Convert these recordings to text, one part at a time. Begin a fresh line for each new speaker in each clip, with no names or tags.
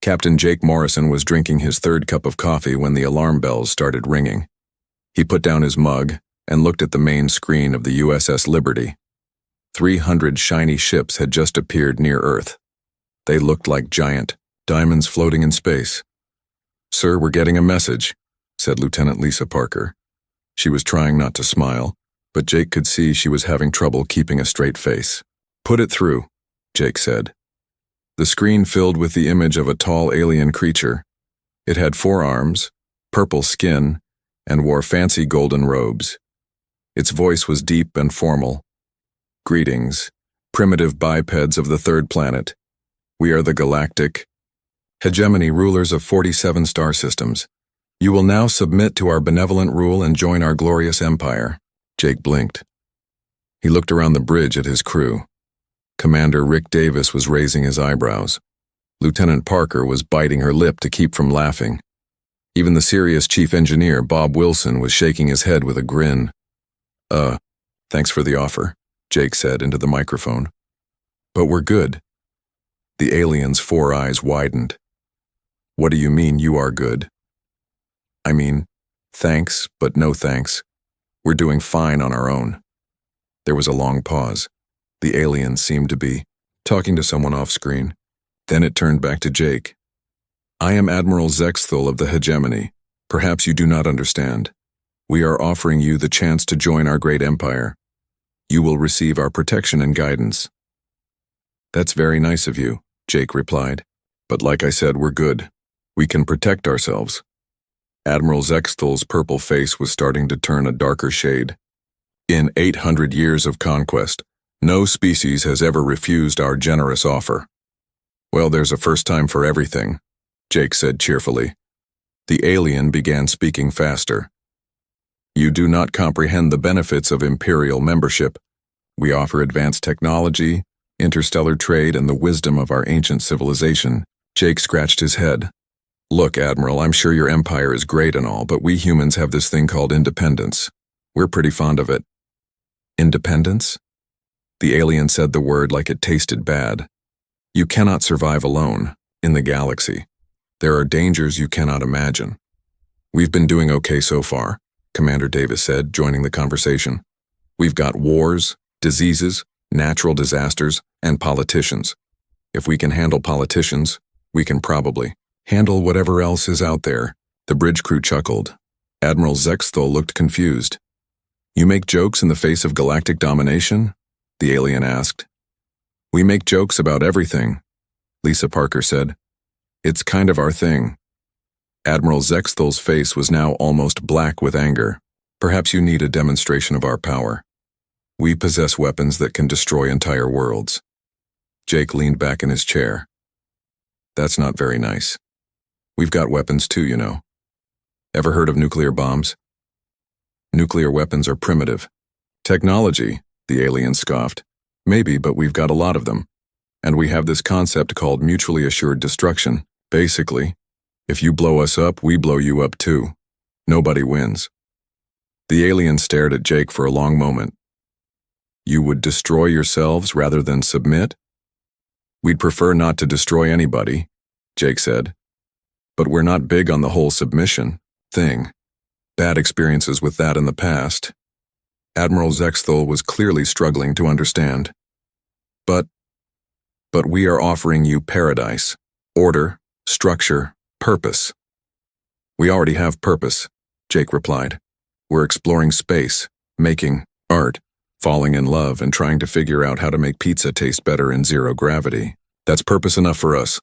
Captain Jake Morrison was drinking his third cup of coffee when the alarm bells started ringing. He put down his mug and looked at the main screen of the USS Liberty. 300 shiny ships had just appeared near Earth. They looked like giant diamonds floating in space. "Sir, we're getting a message," said Lieutenant Lisa Parker. She was trying not to smile, but Jake could see she was having trouble keeping a straight face. "Put it through," Jake said. The screen filled with the image of a tall alien creature. It had 4 arms, purple skin, and wore fancy golden robes. Its voice was deep and formal. "Greetings, primitive bipeds of the third planet. We are the Galactic Hegemony, rulers of 47 star systems. You will now submit to our benevolent rule and join our glorious empire." Jake blinked. He looked around the bridge at his crew. Commander Rick Davis was raising his eyebrows. Lieutenant Parker was biting her lip to keep from laughing. Even the serious chief engineer, Bob Wilson, was shaking his head with a grin. Thanks for the offer," Jake said into the microphone. "But we're good." The alien's 4 eyes widened. "What do you mean you are good?" "I mean, thanks, but no thanks. We're doing fine on our own." There was a long pause. The alien seemed to be talking to someone off-screen. Then it turned back to Jake. "I am Admiral Zexthal of the Hegemony. Perhaps you do not understand. We are offering you the chance to join our great empire. You will receive our protection and guidance." "That's very nice of you," Jake replied. "But like I said, we're good. We can protect ourselves." Admiral Zexthal's purple face was starting to turn a darker shade. "In 800 years of conquest, no species has ever refused our generous offer." "Well, there's a first time for everything," Jake said cheerfully. The alien began speaking faster. "You do not comprehend the benefits of Imperial membership. We offer advanced technology, interstellar trade, and the wisdom of our ancient civilization." Jake scratched his head. "Look, Admiral, I'm sure your empire is great and all, but we humans have this thing called independence. We're pretty fond of it." "Independence?" The alien said the word like it tasted bad. "You cannot survive alone in the galaxy. There are dangers you cannot imagine." "We've been doing okay so far," Commander Davis said, joining the conversation. "We've got wars, diseases, natural disasters, and politicians. If we can handle politicians, we can probably handle whatever else is out there." The bridge crew chuckled. Admiral Zexthal looked confused. "You make jokes in the face of galactic domination?" the alien asked. "We make jokes about everything," Lisa Parker said. "It's kind of our thing." Admiral Zexthal's face was now almost black with anger. "Perhaps you need a demonstration of our power. We possess weapons that can destroy entire worlds." Jake leaned back in his chair. "That's not very nice. We've got weapons too, you know. Ever heard of nuclear bombs?" "Nuclear weapons are primitive. Technology," the alien scoffed. "Maybe, but we've got a lot of them. And we have this concept called mutually assured destruction. Basically, if you blow us up, we blow you up too. Nobody wins." The alien stared at Jake for a long moment. "You would destroy yourselves rather than submit?" "We'd prefer not to destroy anybody," Jake said. "But we're not big on the whole submission thing. Bad experiences with that in the past." Admiral Zexthal was clearly struggling to understand. But we are offering you paradise, order, structure, purpose." "We already have purpose," Jake replied. "We're exploring space, making art, falling in love, and trying to figure out how to make pizza taste better in zero gravity. That's purpose enough for us."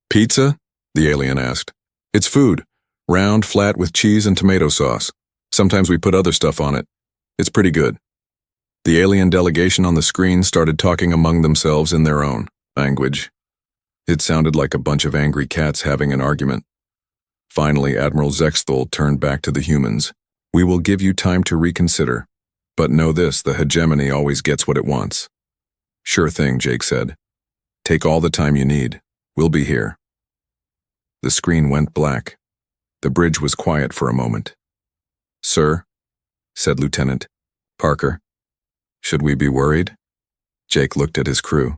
"Pizza?" the alien asked. "It's food. Round, flat, with cheese and tomato sauce. Sometimes we put other stuff on it. It's pretty good." The alien delegation on the screen started talking among themselves in their own language. It sounded like a bunch of angry cats having an argument. Finally, Admiral Zexthal turned back to the humans. "We will give you time to reconsider. But know this, the hegemony always gets what it wants." "Sure thing," Jake said. "Take all the time you need. We'll be here." The screen went black. The bridge was quiet for a moment. "Sir," said Lieutenant Parker, "should we be worried?" Jake looked at his crew.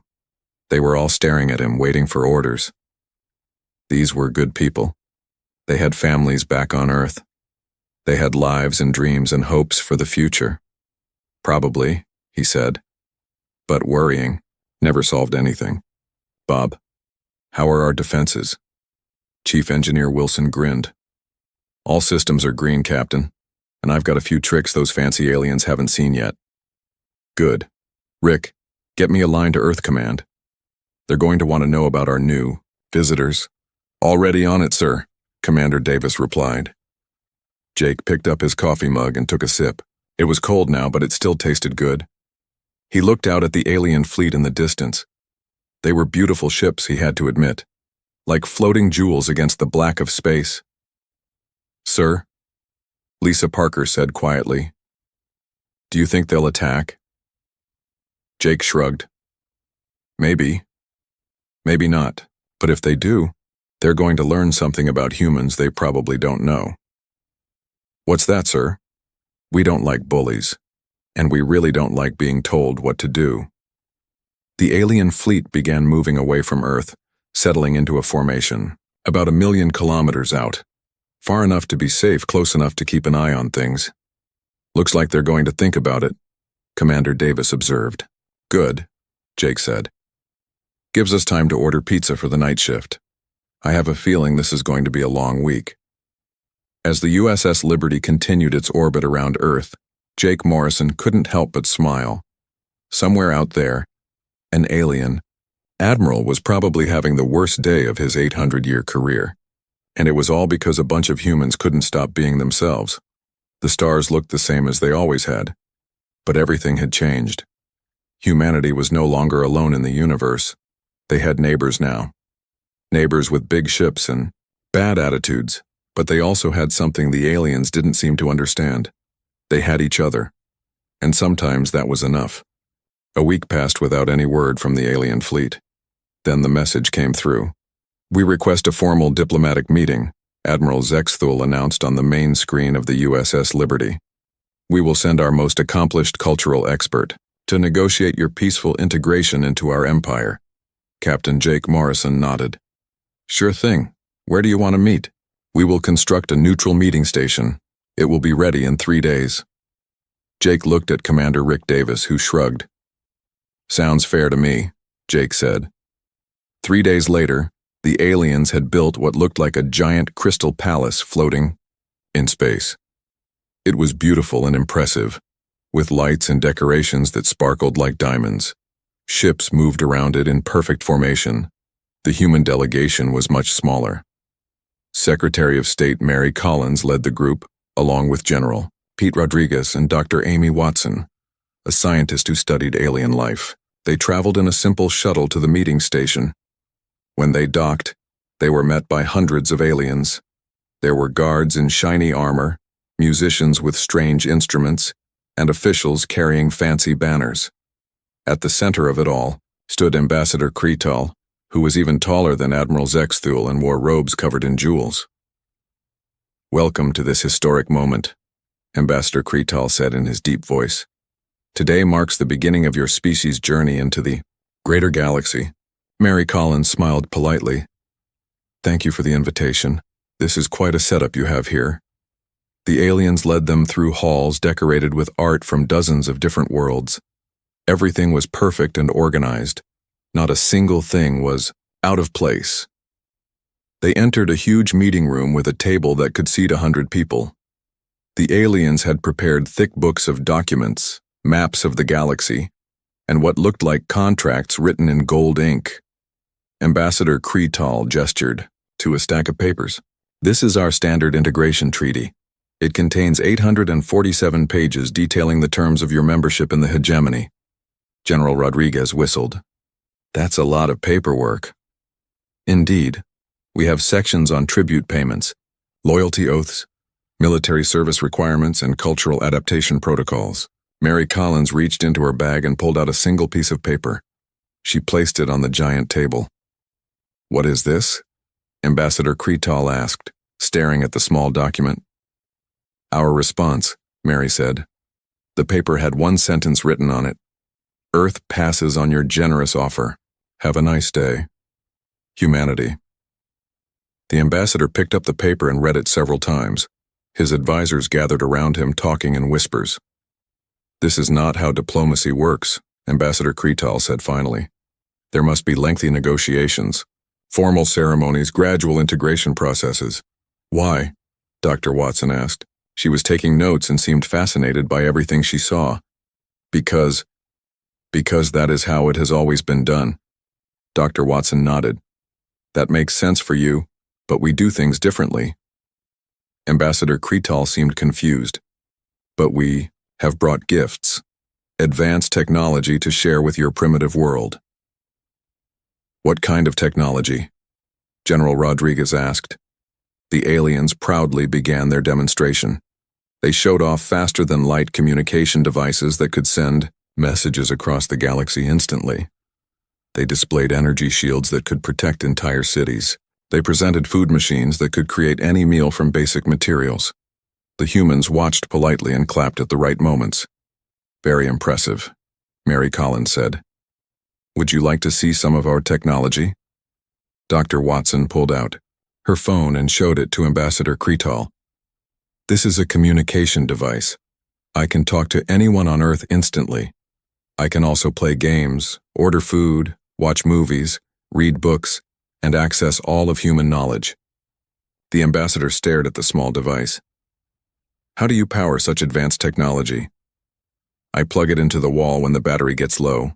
They were all staring at him, waiting for orders. These were good people. They had families back on Earth. They had lives and dreams and hopes for the future. Probably, he said. But worrying never solved anything. Bob, how are our defenses? Chief Engineer Wilson grinned. All systems are green, Captain, and I've got a few tricks those fancy aliens haven't seen yet. Good. Rick, get me a line to Earth Command. They're going to want to know about our new visitors. Already on it, sir, Commander Davis replied. Jake picked up his coffee mug and took a sip. It was cold now, but it still tasted good. He looked out at the alien fleet in the distance. They were beautiful ships, he had to admit, like floating jewels against the black of space. Sir, Lisa Parker said quietly. Do you think they'll attack? Jake shrugged. Maybe. Maybe not. But if they do, they're going to learn something about humans they probably don't know. What's that, sir? We don't like bullies, and we really don't like being told what to do. The alien fleet began moving away from Earth, settling into a formation, about 1 million kilometers out. Far enough to be safe, close enough to keep an eye on things. Looks like they're going to think about it, Commander Davis observed. Good, Jake said. Gives us time to order pizza for the night shift. I have a feeling this is going to be a long week. As the USS Liberty continued its orbit around Earth, Jake Morrison couldn't help but smile. Somewhere out there, an alien, Admiral was probably having the worst day of his 800-year career. And it was all because a bunch of humans couldn't stop being themselves. The stars looked the same as they always had. But everything had changed. Humanity was no longer alone in the universe. They had neighbors now. Neighbors with big ships and bad attitudes. But they also had something the aliens didn't seem to understand. They had each other. And sometimes that was enough. A week passed without any word from the alien fleet. Then the message came through. We request a formal diplomatic meeting, Admiral Zexthul announced on the main screen of the USS Liberty. We will send our most accomplished cultural expert to negotiate your peaceful integration into our empire. Captain Jake Morrison nodded. Sure thing. Where do you want to meet? We will construct a neutral meeting station. It will be ready in 3 days. Jake looked at Commander Rick Davis, who shrugged. Sounds fair to me, Jake said. 3 days later, the aliens had built what looked like a giant crystal palace floating in space. It was beautiful and impressive, with lights and decorations that sparkled like diamonds. Ships moved around it in perfect formation. The human delegation was much smaller. Secretary of State Mary Collins led the group, along with General Pete Rodriguez and Dr. Amy Watson, a scientist who studied alien life. They traveled in a simple shuttle to the meeting station. When they docked, they were met by hundreds of aliens. There were guards in shiny armor, musicians with strange instruments, and officials carrying fancy banners. At the center of it all stood Ambassador Kretal, who was even taller than Admiral Zexthul and wore robes covered in jewels. Welcome to this historic moment, Ambassador Kretal said in his deep voice. Today marks the beginning of your species' journey into the greater galaxy. Mary Collins smiled politely. Thank you for the invitation. This is quite a setup you have here. The aliens led them through halls decorated with art from dozens of different worlds. Everything was perfect and organized. Not a single thing was out of place. They entered a huge meeting room with a table that could seat 100 people. The aliens had prepared thick books of documents, maps of the galaxy, and what looked like contracts written in gold ink. Ambassador Kretal gestured to a stack of papers. This is our standard integration treaty. It contains 847 pages detailing the terms of your membership in the hegemony. General Rodriguez whistled. That's a lot of paperwork. Indeed. We have sections on tribute payments, loyalty oaths, military service requirements, and cultural adaptation protocols. Mary Collins reached into her bag and pulled out a single piece of paper. She placed it on the giant table. What is this? Ambassador Kretal asked, staring at the small document. Our response, Mary said. The paper had one sentence written on it. Earth passes on your generous offer. Have a nice day. Humanity. The ambassador picked up the paper and read it several times. His advisors gathered around him, talking in whispers. "This is not how diplomacy works," Ambassador Kretal said finally. "There must be lengthy negotiations, formal ceremonies, gradual integration processes." "Why?" Dr. Watson asked. She was taking notes and seemed fascinated by everything she saw. Because that is how it has always been done." Dr. Watson nodded. "That makes sense for you, but we do things differently." Ambassador Kretal seemed confused. "But we have brought gifts, advanced technology to share with your primitive world." "What kind of technology?" General Rodriguez asked. The aliens proudly began their demonstration. They showed off faster-than-light communication devices that could send messages across the galaxy instantly. They displayed energy shields that could protect entire cities. They presented food machines that could create any meal from basic materials. The humans watched politely and clapped at the right moments. "Very impressive," Mary Collins said. "Would you like to see some of our technology?" Dr. Watson pulled out her phone and showed it to Ambassador Kretal. "This is a communication device. I can talk to anyone on Earth instantly. I can also play games, order food, watch movies, read books, and access all of human knowledge." The ambassador stared at the small device. "How do you power such advanced technology?" "I plug it into the wall when the battery gets low,"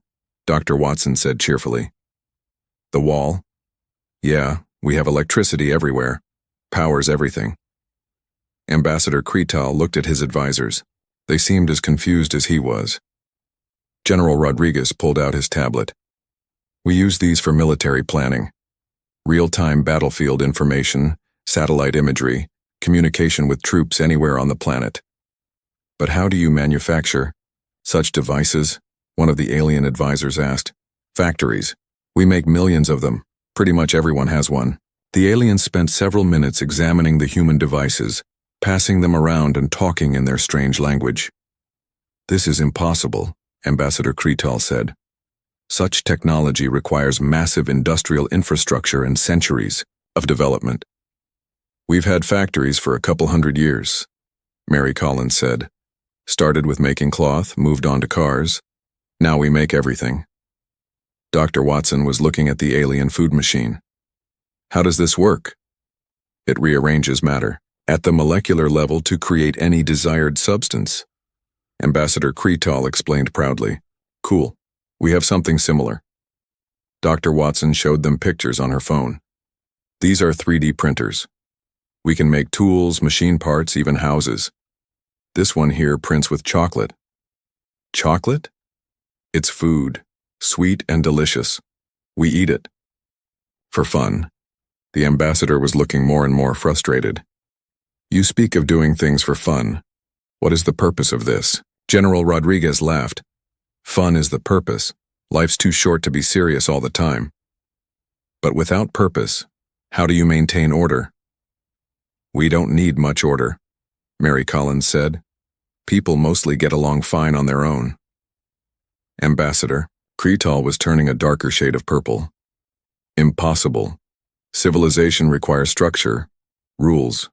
Dr. Watson said cheerfully. "The wall?" "Yeah, we have electricity everywhere. Powers everything." Ambassador Kretal looked at his advisors. They seemed as confused as he was. General Rodriguez pulled out his tablet. "We use these for military planning. Real-time battlefield information, satellite imagery, communication with troops anywhere on the planet." "But how do you manufacture such devices?" one of the alien advisors asked. "Factories. We make millions of them. Pretty much everyone has one." The aliens spent several minutes examining the human devices, passing them around and talking in their strange language. "This is impossible," Ambassador Kretal said. "Such technology requires massive industrial infrastructure and centuries of development." "We've had factories for a couple hundred years," Mary Collins said. "Started with making cloth, moved on to cars. Now we make everything." Dr. Watson was looking at the alien food machine. "How does this work?" "It rearranges matter at the molecular level to create any desired substance." Ambassador Kretal explained proudly. "Cool. We have something similar." Dr. Watson showed them pictures on her phone. "These are 3D printers. We can make tools, machine parts, even houses. This one here prints with chocolate." "Chocolate?" "It's food, sweet and delicious. We eat it." "For fun." The ambassador was looking more and more frustrated. "You speak of doing things for fun. What is the purpose of this?" General Rodriguez laughed. "Fun is the purpose. Life's too short to be serious all the time." "But without purpose, how do you maintain order?" "We don't need much order," Mary Collins said. "People mostly get along fine on their own." Ambassador Kretal was turning a darker shade of purple. "Impossible. Civilization requires structure, rules,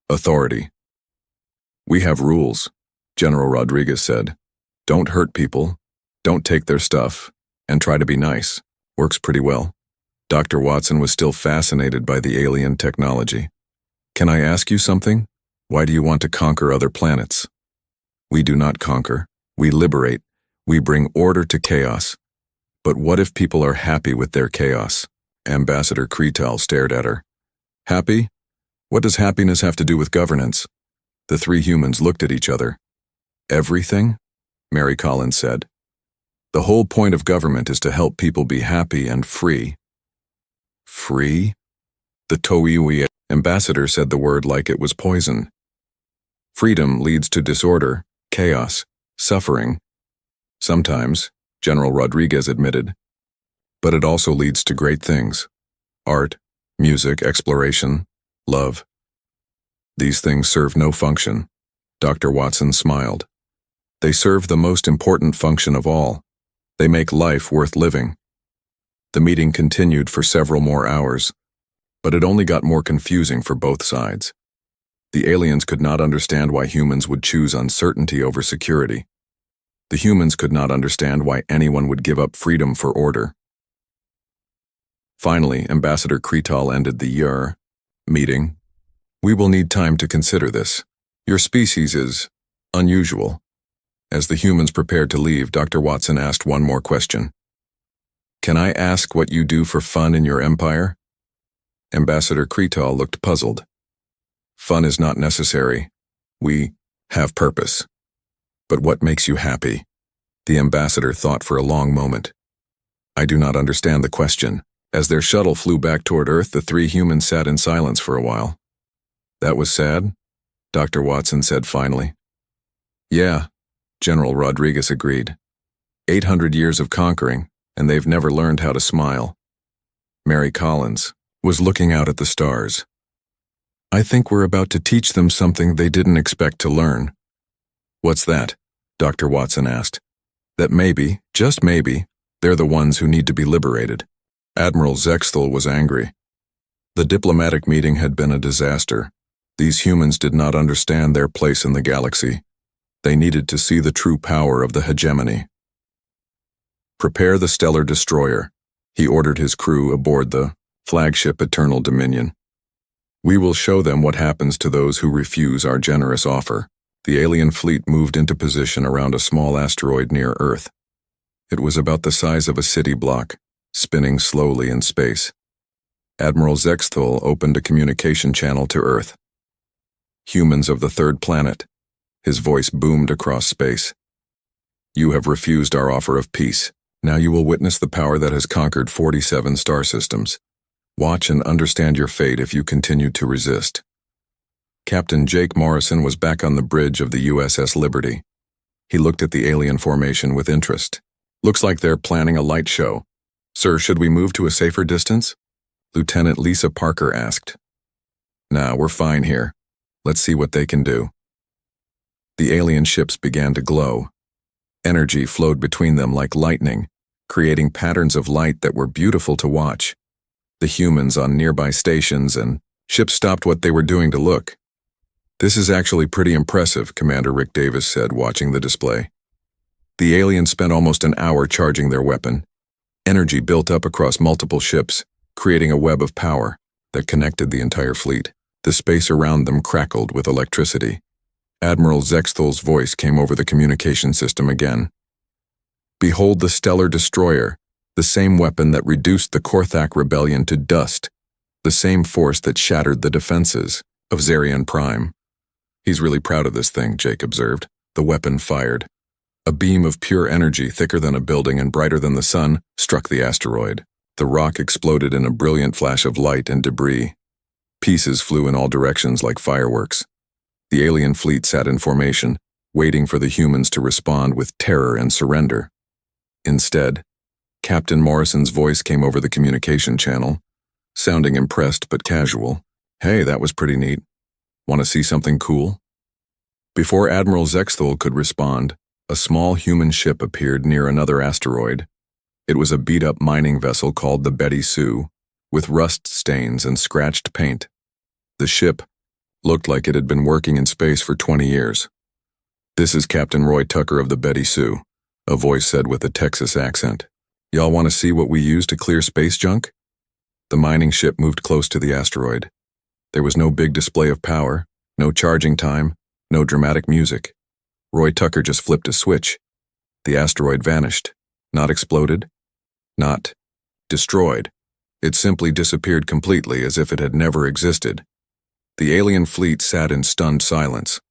authority." "We have rules," General Rodriguez said. "Don't hurt people, don't take their stuff, and try to be nice. Works pretty well." Dr. Watson was still fascinated by the alien technology. "Can I ask you something? Why do you want to conquer other planets?" "We do not conquer. We liberate. We bring order to chaos." "But what if people are happy with their chaos?" Ambassador Kretal stared at her. "Happy? What does happiness have to do with governance?" The three humans looked at each other. "Everything?" Mary Collins said. "The whole point of government is to help people be happy and free." "Free?" The Toiui ambassador said the word like it was poison. "Freedom leads to disorder, chaos, suffering. Sometimes," General Rodriguez admitted. "But it also leads to great things. Art, music, exploration, love. These things serve no function." Dr. Watson smiled. "They serve the most important function of all. They make life worth living." The meeting continued for several more hours. But it only got more confusing for both sides. The aliens could not understand why humans would choose uncertainty over security. The humans could not understand why anyone would give up freedom for order. Finally, Ambassador Kretal ended the meeting. "We will need time to consider this. Your species is unusual." As the humans prepared to leave, Dr. Watson asked one more question. "Can I ask what you do for fun in your empire?" Ambassador Kretal looked puzzled. "Fun is not necessary. We have purpose." "But what makes you happy?" The ambassador thought for a long moment. "I do not understand the question." As their shuttle flew back toward Earth, the three humans sat in silence for a while. "That was sad," Dr. Watson said finally. "Yeah," General Rodriguez agreed. 800 years of conquering, and they've never learned how to smile." Mary Collins was looking out at the stars. "I think we're about to teach them something they didn't expect to learn." "What's that?" Dr. Watson asked. "That maybe, just maybe, they're the ones who need to be liberated." Admiral Zexthal was angry. The diplomatic meeting had been a disaster. These humans did not understand their place in the galaxy. They needed to see the true power of the hegemony. "Prepare the stellar destroyer," he ordered his crew aboard the flagship Eternal Dominion. "We will show them what happens to those who refuse our generous offer." The alien fleet moved into position around a small asteroid near Earth. It was about the size of a city block, spinning slowly in space. Admiral Zexthal opened a communication channel to Earth. "Humans of the third planet," his voice boomed across space. "You have refused our offer of peace. Now you will witness the power that has conquered 47 star systems. Watch and understand your fate if you continue to resist." Captain Jake Morrison was back on the bridge of the USS Liberty. He looked at the alien formation with interest. "Looks like they're planning a light show. Sir, should we move to a safer distance?" Lieutenant Lisa Parker asked. "Nah, we're fine here. Let's see what they can do." The alien ships began to glow. Energy flowed between them like lightning, creating patterns of light that were beautiful to watch. The humans on nearby stations and ships stopped what they were doing to look. "This is actually pretty impressive," Commander Rick Davis said, watching the display. The aliens spent almost an hour charging their weapon. Energy built up across multiple ships, creating a web of power that connected the entire fleet. The space around them crackled with electricity. Admiral Zexthal's voice came over the communication system again. "Behold the stellar destroyer, the same weapon that reduced the Korthak rebellion to dust, the same force that shattered the defenses of Zarian Prime." "He's really proud of this thing," Jake observed. The weapon fired. A beam of pure energy, thicker than a building and brighter than the sun, struck the asteroid. The rock exploded in a brilliant flash of light and debris. Pieces flew in all directions like fireworks. The alien fleet sat in formation, waiting for the humans to respond with terror and surrender. Instead, Captain Morrison's voice came over the communication channel, sounding impressed but casual. "Hey, that was pretty neat. Want to see something cool?" Before Admiral Zexthal could respond, a small human ship appeared near another asteroid. It was a beat-up mining vessel called the Betty Sue, with rust stains and scratched paint. The ship looked like it had been working in space for 20 years. "This is Captain Roy Tucker of the Betty Sue," a voice said with a Texas accent. "Y'all want to see what we use to clear space junk?" The mining ship moved close to the asteroid. There was no big display of power, no charging time, no dramatic music. Roy Tucker just flipped a switch. The asteroid vanished. Not exploded. Not destroyed. It simply disappeared completely, as if it had never existed. The alien fleet sat in stunned silence.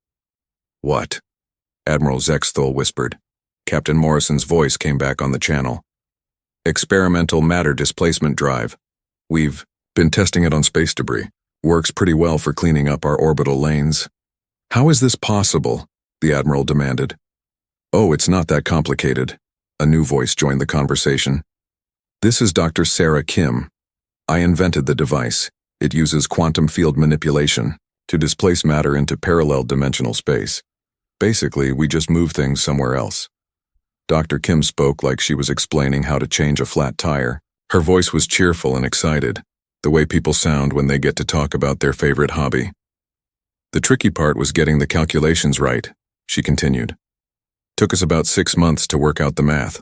"What?" Admiral Zexthal whispered. Captain Morrison's voice came back on the channel. "Experimental matter displacement drive. We've been testing it on space debris. Works pretty well for cleaning up our orbital lanes." "How is this possible?" the Admiral demanded. "Oh, it's not that complicated." A new voice joined the conversation. "This is Dr. Sarah Kim. I invented the device. It uses quantum field manipulation to displace matter into parallel dimensional space. Basically, we just move things somewhere else." Dr. Kim spoke like she was explaining how to change a flat tire. Her voice was cheerful and excited. the way people sound when they get to talk about their favorite hobby. The tricky part was getting the calculations right, she continued. Took us about 6 months to work out the math.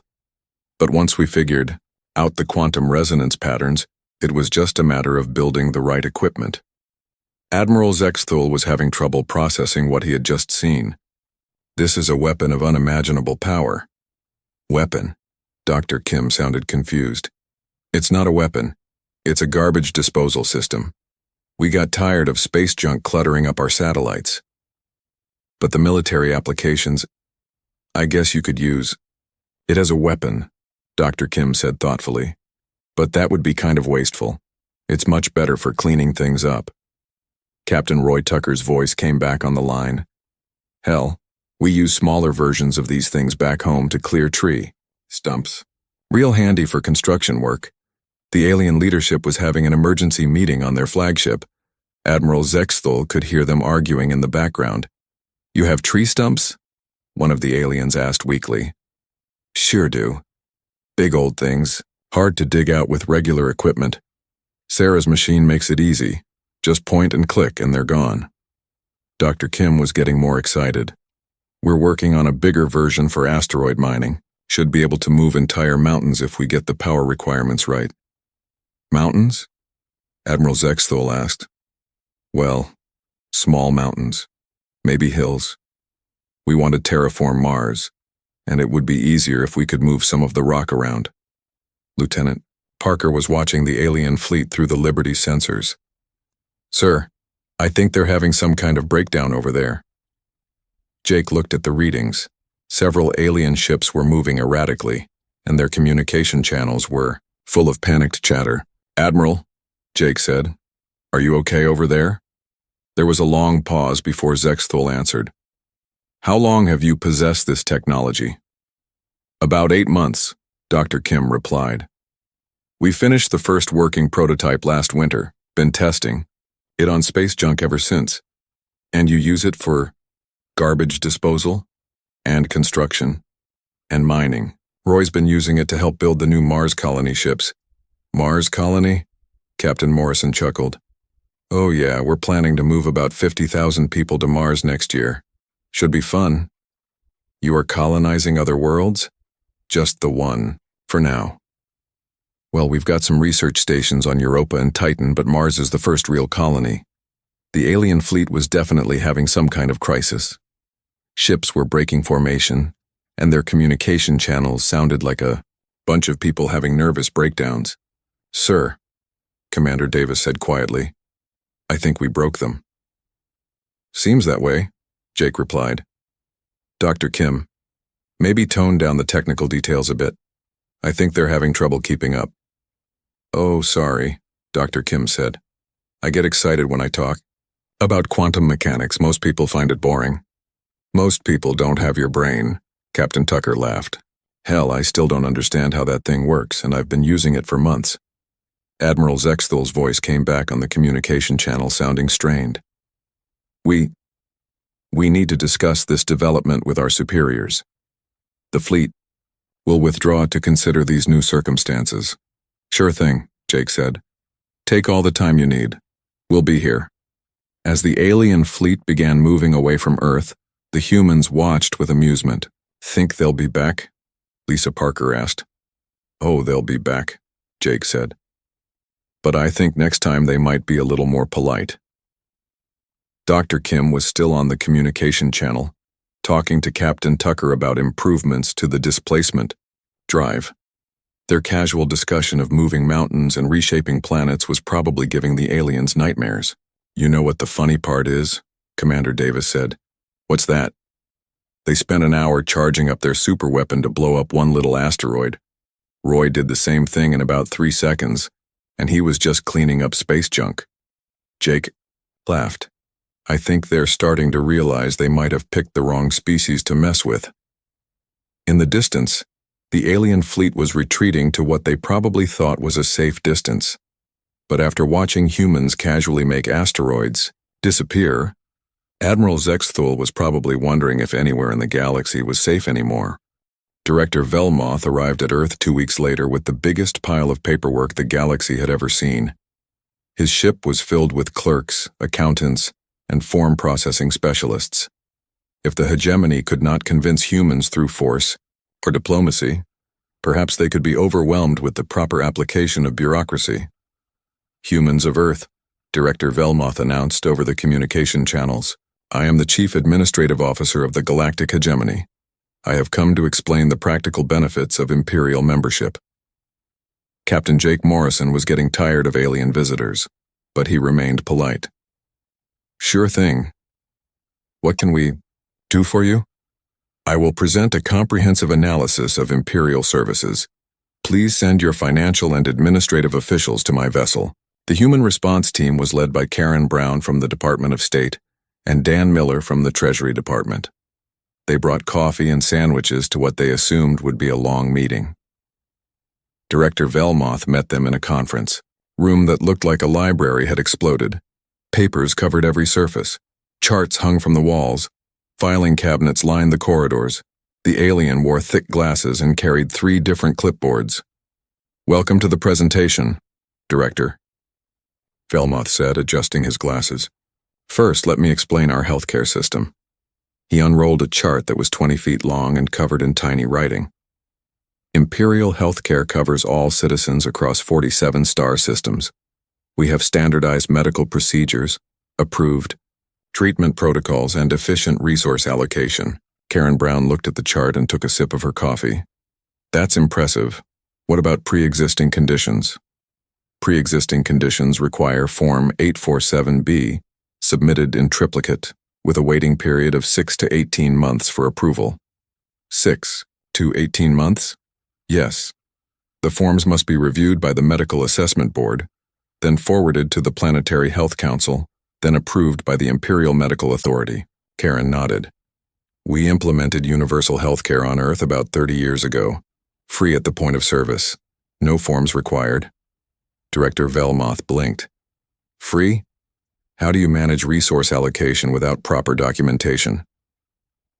But once we figured out the quantum resonance patterns, it was just a matter of building the right equipment. Admiral Zexthul was having trouble processing what he had just seen. This is a weapon of unimaginable power. Weapon? Dr. Kim sounded confused. It's not a weapon. It's a garbage disposal system. We got tired of space junk cluttering up our satellites. But the military applications, I guess you could use it as a weapon, Dr. Kim said thoughtfully. But that would be kind of wasteful. It's much better for cleaning things up. Captain Roy Tucker's voice came back on the line. Hell, we use smaller versions of these things back home to clear tree stumps. Real handy for construction work. The alien leadership was having an emergency meeting on their flagship. Admiral Zexthul could hear them arguing in the background. You have tree stumps? One of the aliens asked weakly. Sure do. Big old things, hard to dig out with regular equipment. Sarah's machine makes it easy. Just point and click and they're gone. Dr. Kim was getting more excited. We're working on a bigger version for asteroid mining. Should be able to move entire mountains if we get the power requirements right. Mountains? Admiral Zexthul asked. Well, small mountains. Maybe hills. We want to terraform Mars, and it would be easier if we could move some of the rock around. Lieutenant Parker was watching the alien fleet through the Liberty sensors. Sir, I think they're having some kind of breakdown over there. Jake looked at the readings. Several alien ships were moving erratically, and their communication channels were full of panicked chatter. Admiral, Jake said, are you okay over there? There was a long pause before Zexthul answered. How long have you possessed this technology? About 8 months, Dr. Kim replied. We finished the first working prototype last winter, been testing it on space junk ever since. And you use it for garbage disposal? And construction, and mining. Roy's been using it to help build the new Mars colony ships. Mars colony? Captain Morrison chuckled. Oh yeah, we're planning to move about 50,000 people to Mars next year. Should be fun. You are colonizing other worlds? Just the one, for now. Well, we've got some research stations on Europa and Titan, but Mars is the first real colony. The alien fleet was definitely having some kind of crisis. Ships were breaking formation, and their communication channels sounded like a bunch of people having nervous breakdowns. Sir, Commander Davis said quietly, I think we broke them. Seems that way, Jake replied. Dr. Kim, maybe tone down the technical details a bit. I think they're having trouble keeping up. Oh, sorry, Dr. Kim said. I get excited when I talk. About quantum mechanics, most people find it boring. Most people don't have your brain, Captain Tucker laughed. Hell, I still don't understand how that thing works, and I've been using it for months. Admiral Zexthul's voice came back on the communication channel sounding strained. We need to discuss this development with our superiors. The fleet will withdraw to consider these new circumstances. Sure thing, Jake said. Take all the time you need. We'll be here. As the alien fleet began moving away from Earth, the humans watched with amusement. Think they'll be back? Lisa Parker asked. Oh, they'll be back, Jake said. But I think next time they might be a little more polite. Dr. Kim was still on the communication channel, talking to Captain Tucker about improvements to the displacement drive. Their casual discussion of moving mountains and reshaping planets was probably giving the aliens nightmares. You know what the funny part is? Commander Davis said. What's that? They spent an hour charging up their superweapon to blow up one little asteroid. Roy did the same thing in about 3 seconds, and he was just cleaning up space junk. Jake laughed. I think they're starting to realize they might have picked the wrong species to mess with. In the distance, the alien fleet was retreating to what they probably thought was a safe distance. But after watching humans casually make asteroids disappear, Admiral Zexthul was probably wondering if anywhere in the galaxy was safe anymore. Director Velmoth arrived at Earth 2 weeks later with the biggest pile of paperwork the galaxy had ever seen. His ship was filled with clerks, accountants, and form processing specialists. If the hegemony could not convince humans through force or diplomacy, perhaps they could be overwhelmed with the proper application of bureaucracy. Humans of Earth, Director Velmoth announced over the communication channels. I am the Chief Administrative Officer of the Galactic Hegemony. I have come to explain the practical benefits of Imperial membership. Captain Jake Morrison was getting tired of alien visitors, but he remained polite. Sure thing. What can we do for you? I will present a comprehensive analysis of Imperial services. Please send your financial and administrative officials to my vessel. The human response team was led by Karen Brown from the Department of State and Dan Miller from the Treasury Department. They brought coffee and sandwiches to what they assumed would be a long meeting. Director Velmoth met them in a conference room that looked like a library had exploded. Papers covered every surface. Charts hung from the walls. Filing cabinets lined the corridors. The alien wore thick glasses and carried 3 different clipboards. Welcome to the presentation, Director, Velmoth said, adjusting his glasses. First, let me explain our healthcare system. He unrolled a chart that was 20 feet long and covered in tiny writing. Imperial healthcare covers all citizens across 47 star systems. We have standardized medical procedures, approved treatment protocols, and efficient resource allocation. Karen Brown looked at the chart and took a sip of her coffee. That's impressive. What about pre-existing conditions? Pre-existing conditions require Form 847B, submitted in triplicate, with a waiting period of 6 to 18 months for approval. 6 to 18 months? Yes. The forms must be reviewed by the Medical Assessment Board, then forwarded to the Planetary Health Council, then approved by the Imperial Medical Authority. Karen nodded. We implemented universal health care on Earth about 30 years ago, free at the point of service. No forms required. Director Velmoth blinked. Free? How do you manage resource allocation without proper documentation?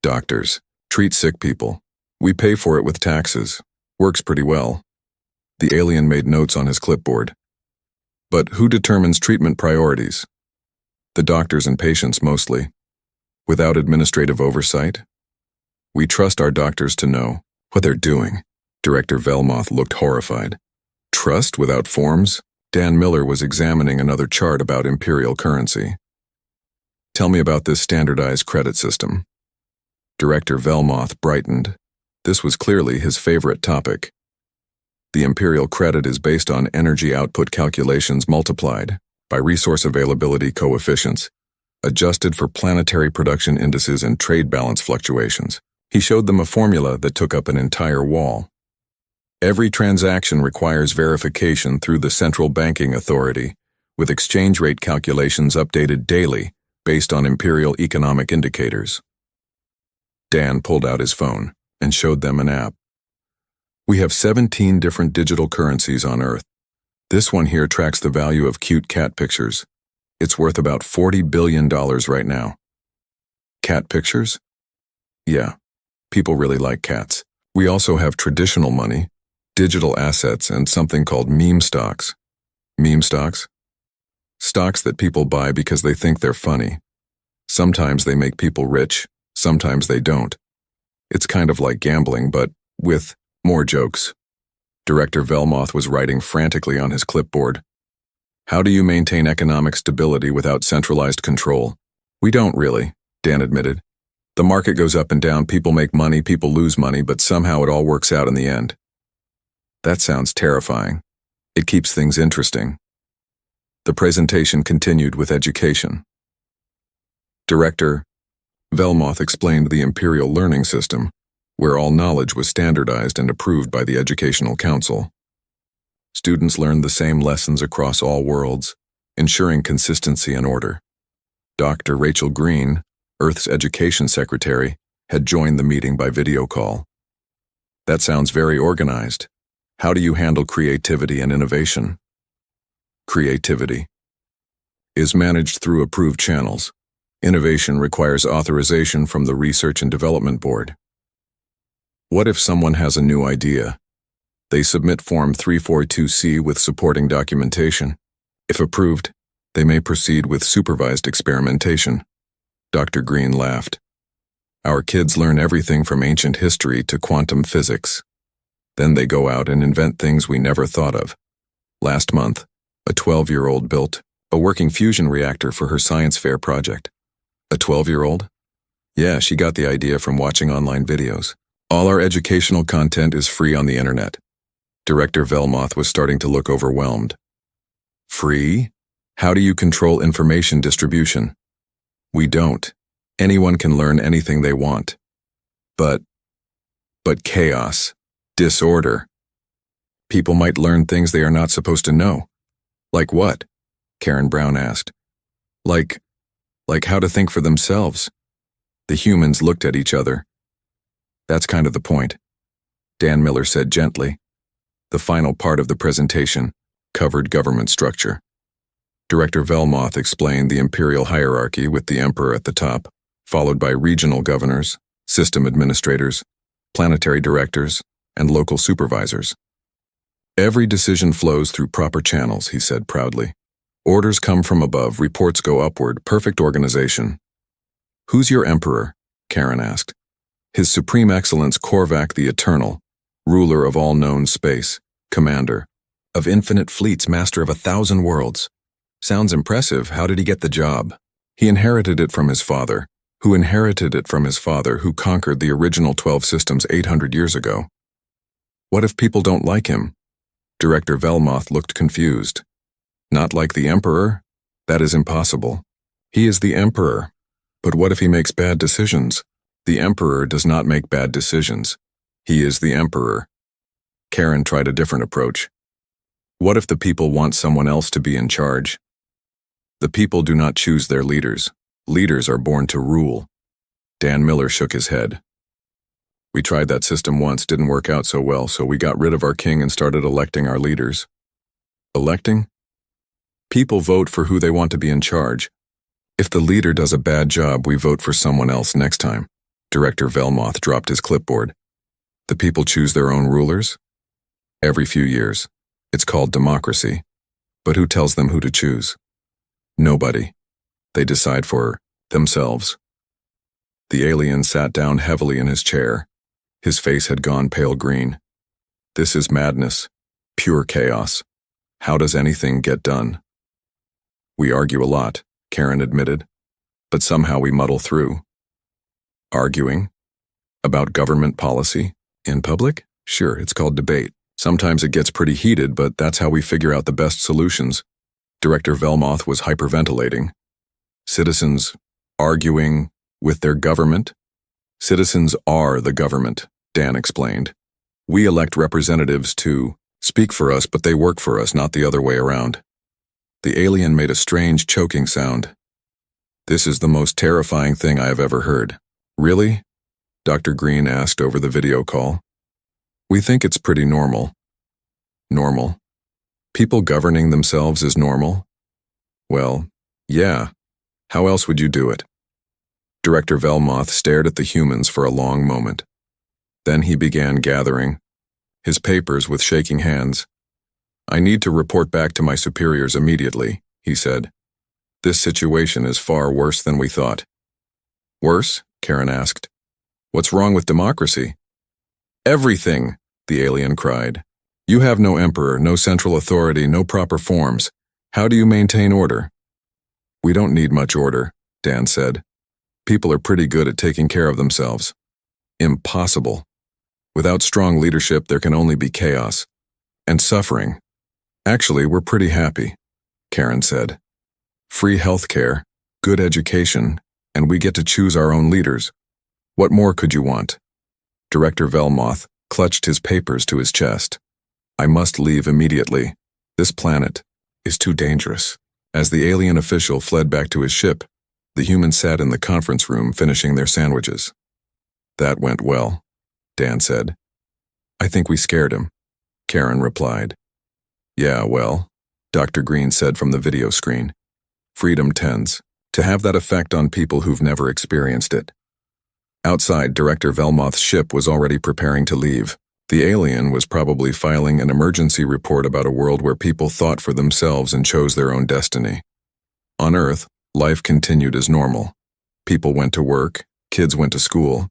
Doctors treat sick people. We pay for it with taxes. Works pretty well. The alien made notes on his clipboard. But who determines treatment priorities? The doctors and patients mostly. Without administrative oversight? We trust our doctors to know what they're doing. Director Velmoth looked horrified. Trust without forms? Dan Miller was examining another chart about Imperial currency. Tell me about this standardized credit system. Director Velmoth brightened. This was clearly his favorite topic. The Imperial credit is based on energy output calculations multiplied by resource availability coefficients, adjusted for planetary production indices and trade balance fluctuations. He showed them a formula that took up an entire wall. Every transaction requires verification through the Central Banking Authority, with exchange rate calculations updated daily based on Imperial economic indicators. Dan pulled out his phone and showed them an app. We have 17 different digital currencies on Earth. This one here tracks the value of cute cat pictures. It's worth about $40 billion right now. Cat pictures? Yeah, people really like cats. We also have traditional money, digital assets, and something called meme stocks. Meme stocks? Stocks that people buy because they think they're funny. Sometimes they make people rich, sometimes they don't. It's kind of like gambling, but with more jokes. Director Velmoth was writing frantically on his clipboard. How do you maintain economic stability without centralized control? We don't really, Dan admitted. The market goes up and down, people make money, people lose money, but somehow it all works out in the end. That sounds terrifying. It keeps things interesting. The presentation continued with education. Director Velmoth explained the Imperial learning system, where all knowledge was standardized and approved by the Educational Council. Students learned the same lessons across all worlds, ensuring consistency and order. Dr. Rachel Green, Earth's Education Secretary, had joined the meeting by video call. That sounds very organized. How do you handle creativity and innovation? Creativity is managed through approved channels. Innovation requires authorization from the Research and Development Board. What if someone has a new idea? They submit Form 342C with supporting documentation. If approved, they may proceed with supervised experimentation. Dr. Green laughed. Our kids learn everything from ancient history to quantum physics. Then they go out and invent things we never thought of. Last month, a 12-year-old built a working fusion reactor for her science fair project. A 12-year-old? Yeah, she got the idea from watching online videos. All our educational content is free on the internet. Director Velmoth was starting to look overwhelmed. Free? How do you control information distribution? We don't. Anyone can learn anything they want. But chaos, disorder. People might learn things they are not supposed to know. Like what? Karen Brown asked. Like how to think for themselves. The humans looked at each other. That's kind of the point, Dan Miller said gently. The final part of the presentation covered government structure. Director Velmoth explained the imperial hierarchy with the emperor at the top, followed by regional governors, system administrators, planetary directors, and local supervisors. Every decision flows through proper channels, he said proudly. Orders come from above, reports go upward, perfect organization. Who's your emperor? Karen asked. His Supreme Excellence Korvac the Eternal, ruler of all known space, commander of infinite fleets, master of 1,000 worlds. Sounds impressive. How did he get the job? He inherited it from his father, who inherited it from his father, who conquered the original 12 systems 800 years ago. What if people don't like him? Director Velmoth looked confused. Not like the Emperor? That is impossible. He is the Emperor. But what if he makes bad decisions? The Emperor does not make bad decisions. He is the Emperor. Karen tried a different approach. What if the people want someone else to be in charge? The people do not choose their leaders. Leaders are born to rule. Dan Miller shook his head. We tried that system once, didn't work out so well, so we got rid of our king and started electing our leaders. Electing? People vote for who they want to be in charge. If the leader does a bad job, we vote for someone else next time. Director Velmoth dropped his clipboard. The people choose their own rulers? Every few years. It's called democracy. But who tells them who to choose? Nobody. They decide for themselves. The alien sat down heavily in his chair. His face had gone pale green. This is madness. Pure chaos. How does anything get done? We argue a lot, Karen admitted, but somehow we muddle through. Arguing? About government policy? In public? Sure, it's called debate. Sometimes it gets pretty heated, but that's how we figure out the best solutions. Director Velmoth was hyperventilating. Citizens arguing with their government? Citizens are the government, Dan explained. We elect representatives to speak for us, but they work for us, not the other way around. The alien made a strange choking sound. This is the most terrifying thing I have ever heard. Really? Dr. Green asked over the video call. We think it's pretty normal. Normal? People governing themselves is normal? Well, yeah. How else would you do it? Director Velmoth stared at the humans for a long moment. Then he began gathering his papers with shaking hands. I need to report back to my superiors immediately, he said. This situation is far worse than we thought. Worse? Karen asked. What's wrong with democracy? Everything, the alien cried. You have no emperor, no central authority, no proper forms. How do you maintain order? We don't need much order, Dan said. People are pretty good at taking care of themselves. Impossible. Without strong leadership, there can only be chaos and suffering. Actually, we're pretty happy, Karen said. Free health care, good education, and we get to choose our own leaders. What more could you want? Director Velmoth clutched his papers to his chest. I must leave immediately. This planet is too dangerous. As the alien official fled back to his ship, the humans sat in the conference room finishing their sandwiches. That went well, Dan said. I think we scared him, Karen replied. Yeah, well, Dr. Green said from the video screen. Freedom tends to have that effect on people who've never experienced it. Outside, Director Velmoth's ship was already preparing to leave. The alien was probably filing an emergency report about a world where people thought for themselves and chose their own destiny. On Earth, life continued as normal. People went to work, kids went to school,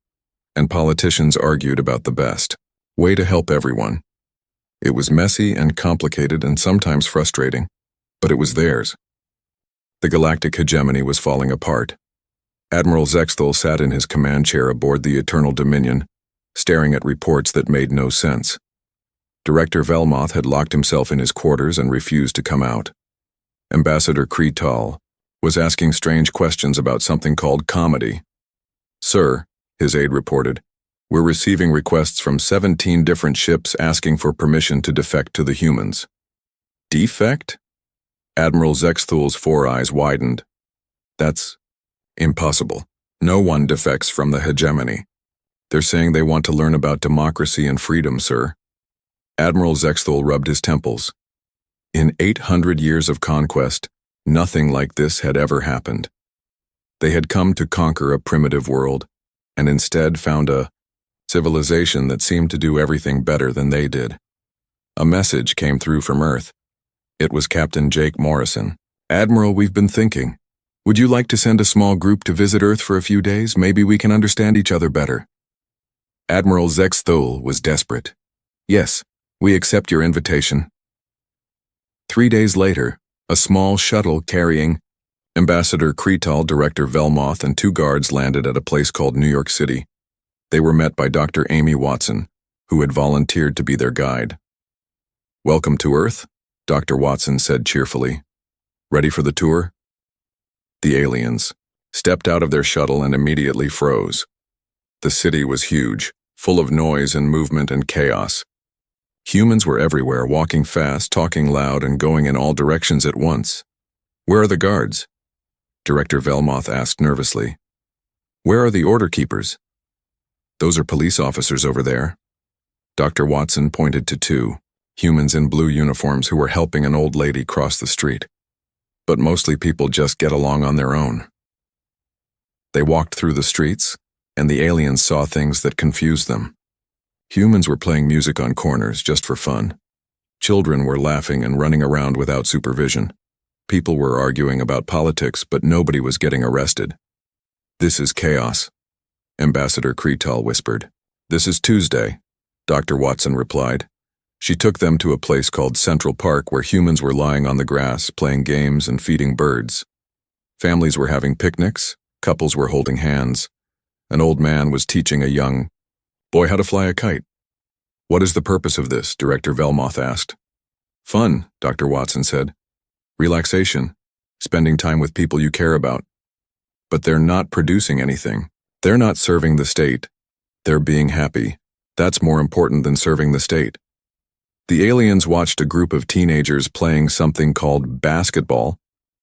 and politicians argued about the best way to help everyone. It was messy and complicated and sometimes frustrating, but it was theirs. The galactic hegemony was falling apart. Admiral Zexthal sat in his command chair aboard the Eternal Dominion, staring at reports that made no sense. Director Velmoth had locked himself in his quarters and refused to come out. Ambassador Kretal was asking strange questions about something called comedy. "Sir," his aide reported, "we're receiving requests from 17 different ships asking for permission to defect to the humans." Defect? Admiral Zexthal's four eyes widened. "That's impossible. No one defects from the hegemony. They're saying they want to learn about democracy and freedom, sir." Admiral Zexthal rubbed his temples. In 800 years of conquest, nothing like this had ever happened. They had come to conquer a primitive world, and instead found a civilization that seemed to do everything better than they did. A message came through from Earth. It was Captain Jake Morrison. "Admiral, we've been thinking. Would you like to send a small group to visit Earth for a few days? Maybe we can understand each other better." Admiral Zexthal was desperate. "Yes, we accept your invitation." 3 days later, a small shuttle carrying Ambassador Kretal, Director Velmoth, and 2 guards landed at a place called New York City. They were met by Dr. Amy Watson, who had volunteered to be their guide. "Welcome to Earth," Dr. Watson said cheerfully. "Ready for the tour?" The aliens stepped out of their shuttle and immediately froze. The city was huge, full of noise and movement and chaos. Humans were everywhere, walking fast, talking loud, and going in all directions at once. "Where are the guards?" Director Velmoth asked nervously. "Where are the order keepers?" "Those are police officers over there." Dr. Watson pointed to 2 humans in blue uniforms who were helping an old lady cross the street. But mostly people just get along on their own. They walked through the streets, and the aliens saw things that confused them. Humans were playing music on corners just for fun. Children were laughing and running around without supervision. People were arguing about politics, but nobody was getting arrested. "This is chaos," Ambassador Kretal whispered. "This is Tuesday," Dr. Watson replied. She took them to a place called Central Park where humans were lying on the grass, playing games and feeding birds. Families were having picnics, couples were holding hands. An old man was teaching a young boy how to fly a kite. "What is the purpose of this?" Director Velmoth asked. "Fun," Dr. Watson said. "Relaxation, spending time with people you care about." "But they're not producing anything. They're not serving the state. They're being happy. That's more important than serving the state." The aliens watched a group of teenagers playing something called basketball.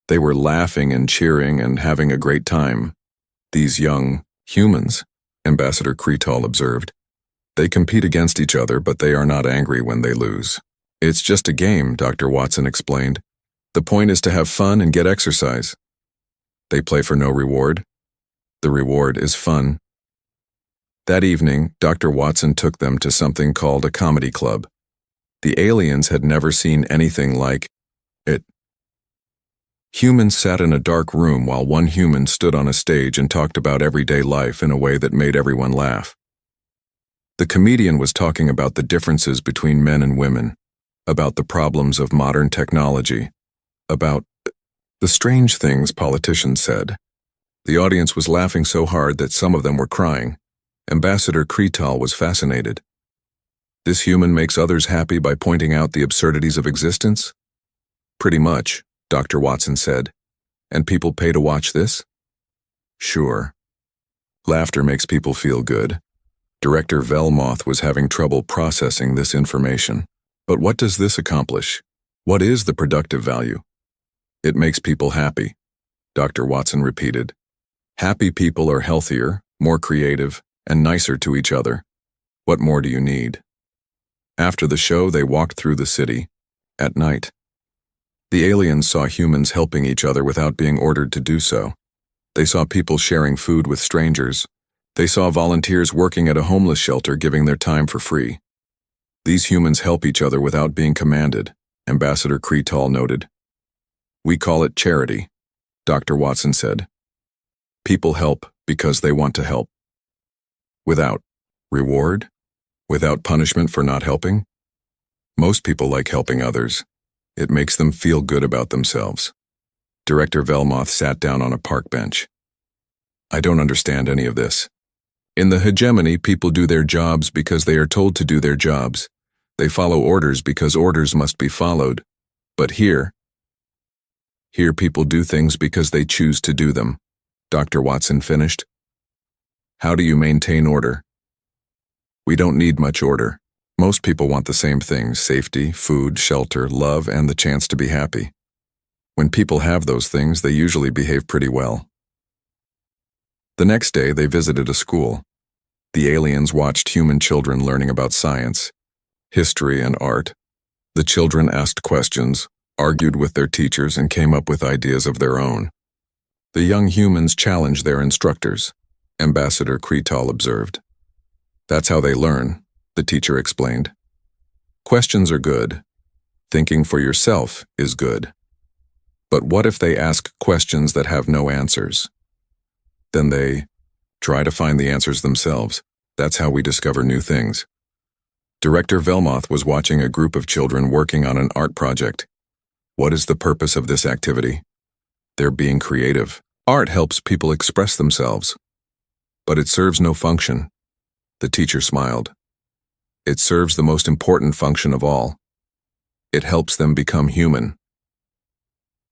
They were laughing and cheering and having a great time. "These young humans," Ambassador Kretal observed. "They compete against each other, but they are not angry when they lose." "It's just a game," Dr. Watson explained. "The point is to have fun and get exercise." "They play for no reward?" "The reward is fun." That evening, Dr. Watson took them to something called a comedy club. The aliens had never seen anything like it. Humans sat in a dark room while one human stood on a stage and talked about everyday life in a way that made everyone laugh. The comedian was talking about the differences between men and women, about the problems of modern technology, about the strange things politicians said. The audience was laughing so hard that some of them were crying. Ambassador Kretal was fascinated. "This human makes others happy by pointing out the absurdities of existence?" "Pretty much," Dr. Watson said. "And people pay to watch this?" "Sure." Laughter makes people feel good. Director Velmoth was having trouble processing this information. But what does this accomplish? What is the productive value? "It makes people happy," Dr. Watson repeated. "Happy people are healthier, more creative, and nicer to each other. What more do you need?" After the show, they walked through the city. At night, the aliens saw humans helping each other without being ordered to do so. They saw people sharing food with strangers. They saw volunteers working at a homeless shelter giving their time for free. These humans help each other without being commanded, Ambassador Cretal noted. We call it charity, Dr. Watson said. People help because they want to help. Without reward? Without punishment for not helping? Most people like helping others. It makes them feel good about themselves. Director Velmoth sat down on a park bench. I don't understand any of this. In the hegemony, people do their jobs because they are told to do their jobs. They follow orders because orders must be followed. But here people do things because they choose to do them, Dr. Watson finished. How do you maintain order? We don't need much order. Most people want the same things: safety, food, shelter, love, and the chance to be happy. When people have those things, they usually behave pretty well. The next day, they visited a school. The aliens watched human children learning about science, history, and art. The children asked questions, argued with their teachers, and came up with ideas of their own. The young humans challenged their instructors, Ambassador Cretal observed. That's how they learn, the teacher explained. Questions are good. Thinking for yourself is good. But what if they ask questions that have no answers? Then they try to find the answers themselves. That's how we discover new things. Director Velmoth was watching a group of children working on an art project. What is the purpose of this activity? They're being creative. Art helps people express themselves. But it serves no function. The teacher smiled. It serves the most important function of all. It helps them become human.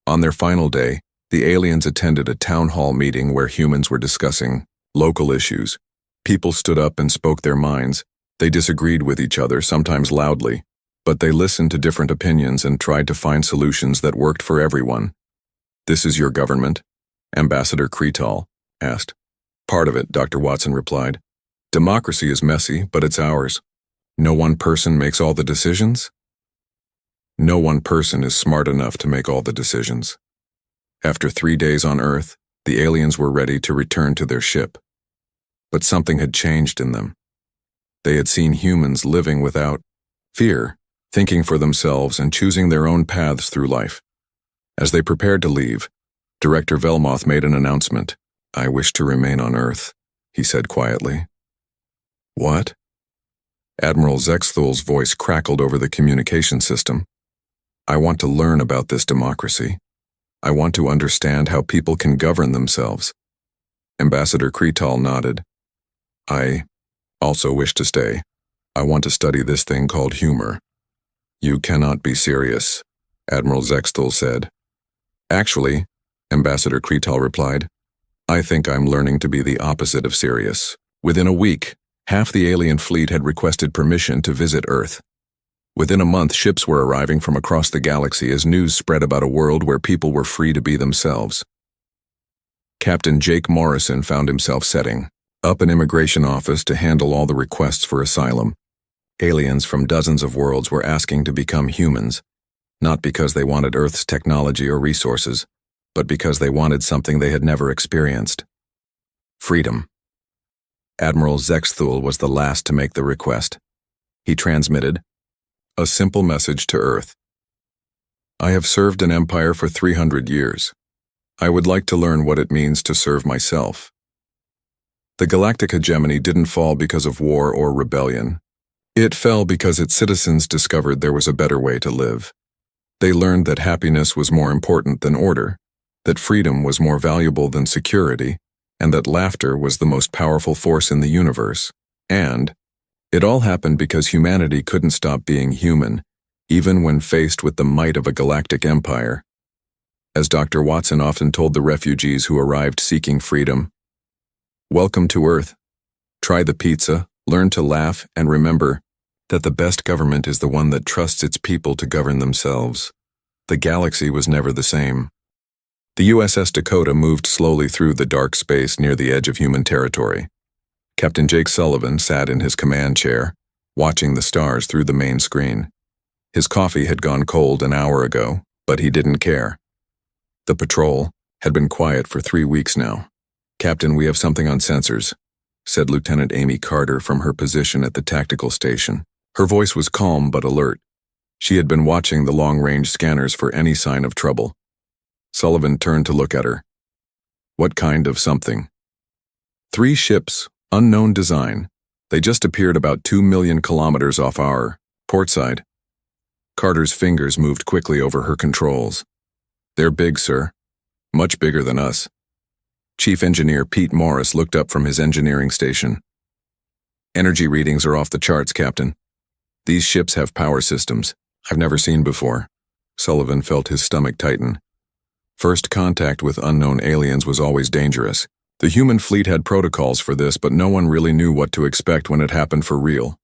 On their final day, the aliens attended a town hall meeting where humans were discussing local issues. People stood up and spoke their minds. They disagreed with each other, sometimes loudly, but they listened to different opinions and tried to find solutions that worked for everyone. This is your government? Ambassador Cretal asked. Part of it, Dr. Watson replied. Democracy is messy, but it's ours. No one person makes all the decisions? No one person is smart enough to make all the decisions. After 3 days on Earth, the aliens were ready to return to their ship. But something had changed in them. They had seen humans living without fear, thinking for themselves and choosing their own paths through life. As they prepared to leave, Director Velmoth made an announcement. I wish to remain on Earth, he said quietly. What? Admiral Zexthul's voice crackled over the communication system. I want to learn about this democracy. I want to understand how people can govern themselves. Ambassador Cretal nodded. I also wish to stay. I want to study this thing called humor. You cannot be serious, Admiral Zexthul said. Actually, Ambassador Cretal replied, I think I'm learning to be the opposite of serious. Within a week, half the alien fleet had requested permission to visit Earth. Within a month, ships were arriving from across the galaxy as news spread about a world where people were free to be themselves. Captain Jake Morrison found himself setting up an immigration office to handle all the requests for asylum. Aliens from dozens of worlds were asking to become humans, not because they wanted Earth's technology or resources, but because they wanted something they had never experienced. Freedom. Admiral Zexthul was the last to make the request. He transmitted a simple message to Earth. I have served an empire for 300 years. I would like to learn what it means to serve myself. The galactic hegemony didn't fall because of war or rebellion. It fell because its citizens discovered there was a better way to live. They learned that happiness was more important than order, that freedom was more valuable than security, and that laughter was the most powerful force in the universe. And it all happened because humanity couldn't stop being human, even when faced with the might of a galactic empire. As Dr. Watson often told the refugees who arrived seeking freedom, welcome to Earth. Try the pizza, learn to laugh, and remember that the best government is the one that trusts its people to govern themselves. The galaxy was never the same. The USS Dakota moved slowly through the dark space near the edge of human territory. Captain Jake Sullivan sat in his command chair, watching the stars through the main screen. His coffee had gone cold an hour ago, but he didn't care. The patrol had been quiet for 3 weeks now. Captain, we have something on sensors, said Lieutenant Amy Carter from her position at the tactical station. Her voice was calm but alert. She had been watching the long-range scanners for any sign of trouble. Sullivan turned to look at her. What kind of something? 3 ships, unknown design. They just appeared about 2 million kilometers off our port side. Carter's fingers moved quickly over her controls. They're big, sir. Much bigger than us. Chief Engineer Pete Morris looked up from his engineering station. Energy readings are off the charts, Captain. These ships have power systems I've never seen before. Sullivan felt his stomach tighten. First contact with unknown aliens was always dangerous. The human fleet had protocols for this, but no one really knew what to expect when it happened for real.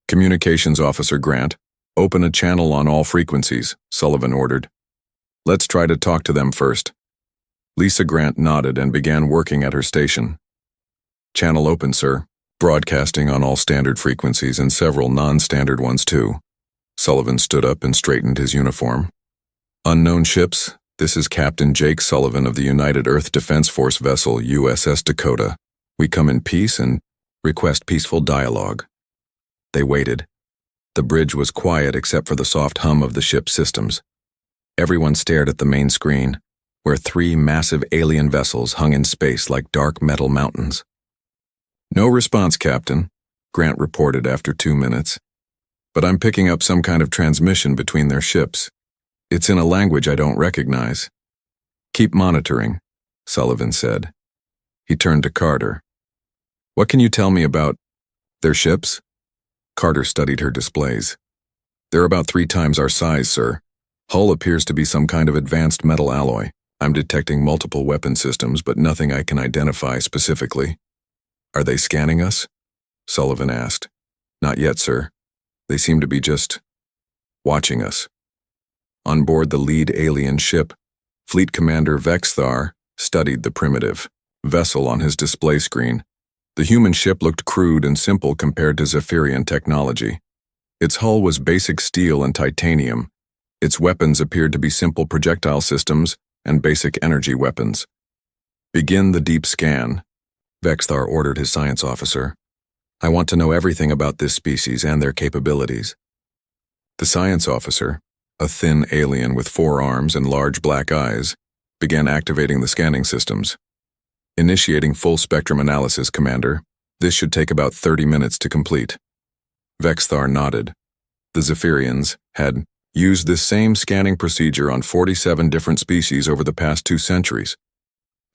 Communications Officer Grant, open a channel on all frequencies, Sullivan ordered. Let's try to talk to them first. Lisa Grant nodded and began working at her station. Channel open, sir. Broadcasting on all standard frequencies and several non-standard ones too. Sullivan stood up and straightened his uniform. Unknown ships, this is Captain Jake Sullivan of the United Earth Defense Force vessel USS Dakota. We come in peace and request peaceful dialogue. They waited. The bridge was quiet except for the soft hum of the ship's systems. Everyone stared at the main screen, where 3 massive alien vessels hung in space like dark metal mountains. No response, Captain, Grant reported after 2 minutes. But I'm picking up some kind of transmission between their ships. It's in a language I don't recognize. Keep monitoring, Sullivan said. He turned to Carter. What can you tell me about their ships? Carter studied her displays. They're about 3 times our size, sir. Hull appears to be some kind of advanced metal alloy. I'm detecting multiple weapon systems, but nothing I can identify specifically. Are they scanning us? Sullivan asked. Not yet, sir. They seem to be just watching us. On board the lead alien ship, Fleet Commander Vexthar studied the primitive vessel on his display screen. The human ship looked crude and simple compared to Zephyrian technology. Its hull was basic steel and titanium. Its weapons appeared to be simple projectile systems and basic energy weapons. Begin the deep scan, Vexthar ordered his science officer. I want to know everything about this species and their capabilities. The science officer, a thin alien with 4 arms and large black eyes, began activating the scanning systems. Initiating full spectrum analysis, Commander. This should take about 30 minutes to complete. Vexthar nodded. The Zephyrians had used this same scanning procedure on 47 different species over the past 2 centuries.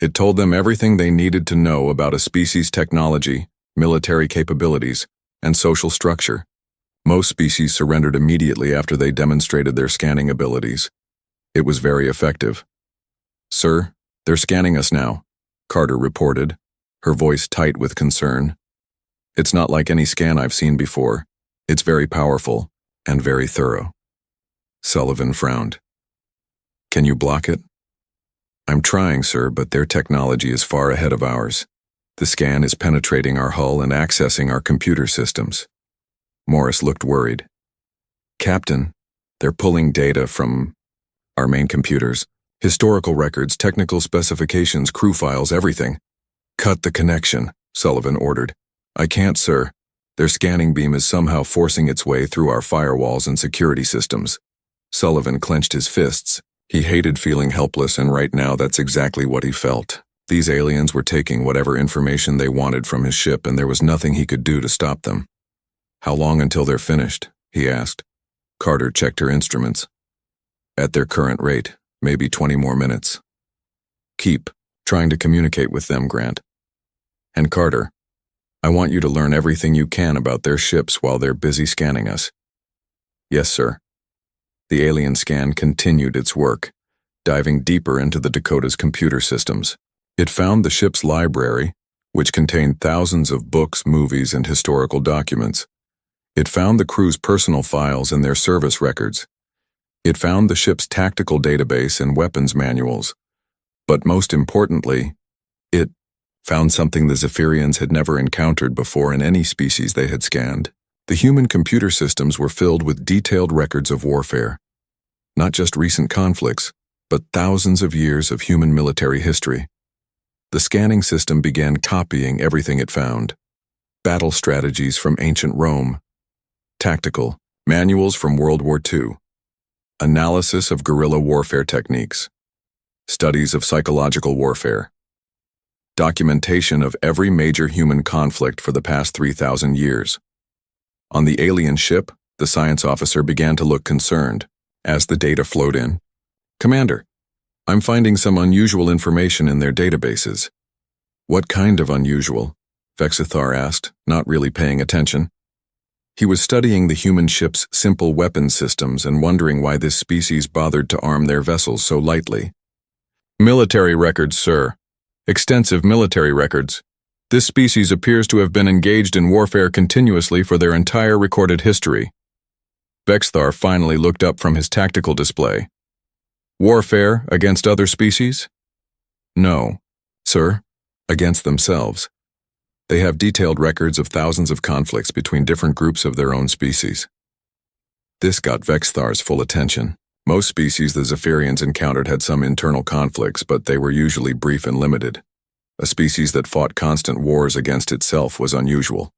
It told them everything they needed to know about a species' technology, military capabilities, and social structure. Most species surrendered immediately after they demonstrated their scanning abilities. It was very effective. Sir, they're scanning us now, Carter reported, her voice tight with concern. It's not like any scan I've seen before. It's very powerful and very thorough. Sullivan frowned. Can you block it? I'm trying, sir, but their technology is far ahead of ours. The scan is penetrating our hull and accessing our computer systems. Morris looked worried. Captain, they're pulling data from our main computers. Historical records, technical specifications, crew files, everything. Cut the connection, Sullivan ordered. I can't, sir. Their scanning beam is somehow forcing its way through our firewalls and security systems. Sullivan clenched his fists. He hated feeling helpless, and right now that's exactly what he felt. These aliens were taking whatever information they wanted from his ship, and there was nothing he could do to stop them. How long until they're finished? He asked. Carter checked her instruments. At their current rate, maybe 20 more minutes. Keep trying to communicate with them, Grant. And Carter, I want you to learn everything you can about their ships while they're busy scanning us. Yes, sir. The alien scan continued its work, diving deeper into the Dakota's computer systems. It found the ship's library, which contained thousands of books, movies, and historical documents. It found the crew's personal files and their service records. It found the ship's tactical database and weapons manuals. But most importantly, it found something the Zephyrians had never encountered before in any species they had scanned. The human computer systems were filled with detailed records of warfare. Not just recent conflicts, but thousands of years of human military history. The scanning system began copying everything it found. Battle strategies from ancient Rome, Tactical, manuals from World War II. Analysis of guerrilla warfare techniques. Studies of psychological warfare. Documentation of every major human conflict for the past 3,000 years. On the alien ship, the science officer began to look concerned as the data flowed in. "Commander, I'm finding some unusual information in their databases." "What kind of unusual?" Vexithar asked, not really paying attention. He was studying the human ship's simple weapon systems and wondering why this species bothered to arm their vessels so lightly. "Military records, sir. Extensive military records. This species appears to have been engaged in warfare continuously for their entire recorded history." Vexthar finally looked up from his tactical display. "Warfare against other species?" "No, sir. Against themselves. They have detailed records of thousands of conflicts between different groups of their own species." This got Vexthar's full attention. Most species the Zephyrians encountered had some internal conflicts, but they were usually brief and limited. A species that fought constant wars against itself was unusual.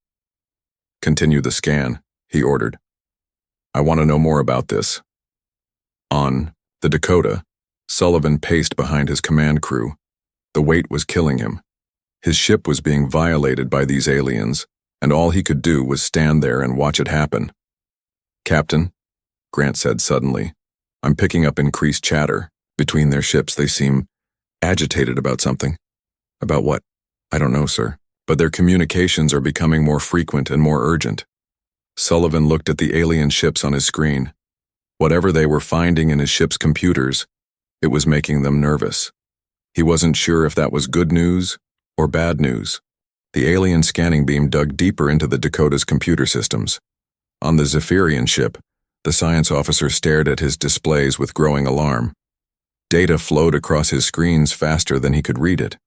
"Continue the scan," he ordered. "I want to know more about this." On the Dakota, Sullivan paced behind his command crew. The weight was killing him. His ship was being violated by these aliens, and all he could do was stand there and watch it happen. "Captain," Grant said suddenly, "I'm picking up increased chatter. Between their ships they seem agitated about something." "About what?" "I don't know, sir. But their communications are becoming more frequent and more urgent." Sullivan looked at the alien ships on his screen. Whatever they were finding in his ship's computers, it was making them nervous. He wasn't sure if that was good news or bad news. The alien scanning beam dug deeper into the Dakota's computer systems. On the Zephyrian ship, the science officer stared at his displays with growing alarm. Data flowed across his screens faster than he could read it.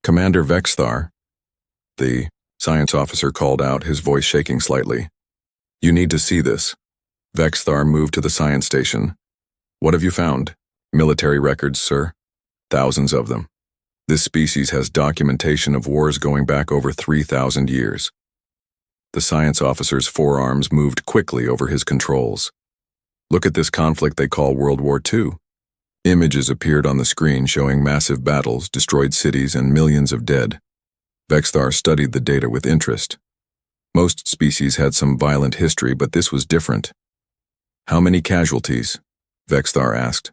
"Commander Vexthar," the science officer called out, his voice shaking slightly. "You need to see this." Vexthar moved to the science station. "What have you found?" "Military records, sir. Thousands of them. This species has documentation of wars going back over 3,000 years. The science officer's forearms moved quickly over his controls. "Look at this conflict they call World War II. Images appeared on the screen showing massive battles, destroyed cities, and millions of dead. Vexthar studied the data with interest. Most species had some violent history, but this was different. "How many casualties?" Vexthar asked.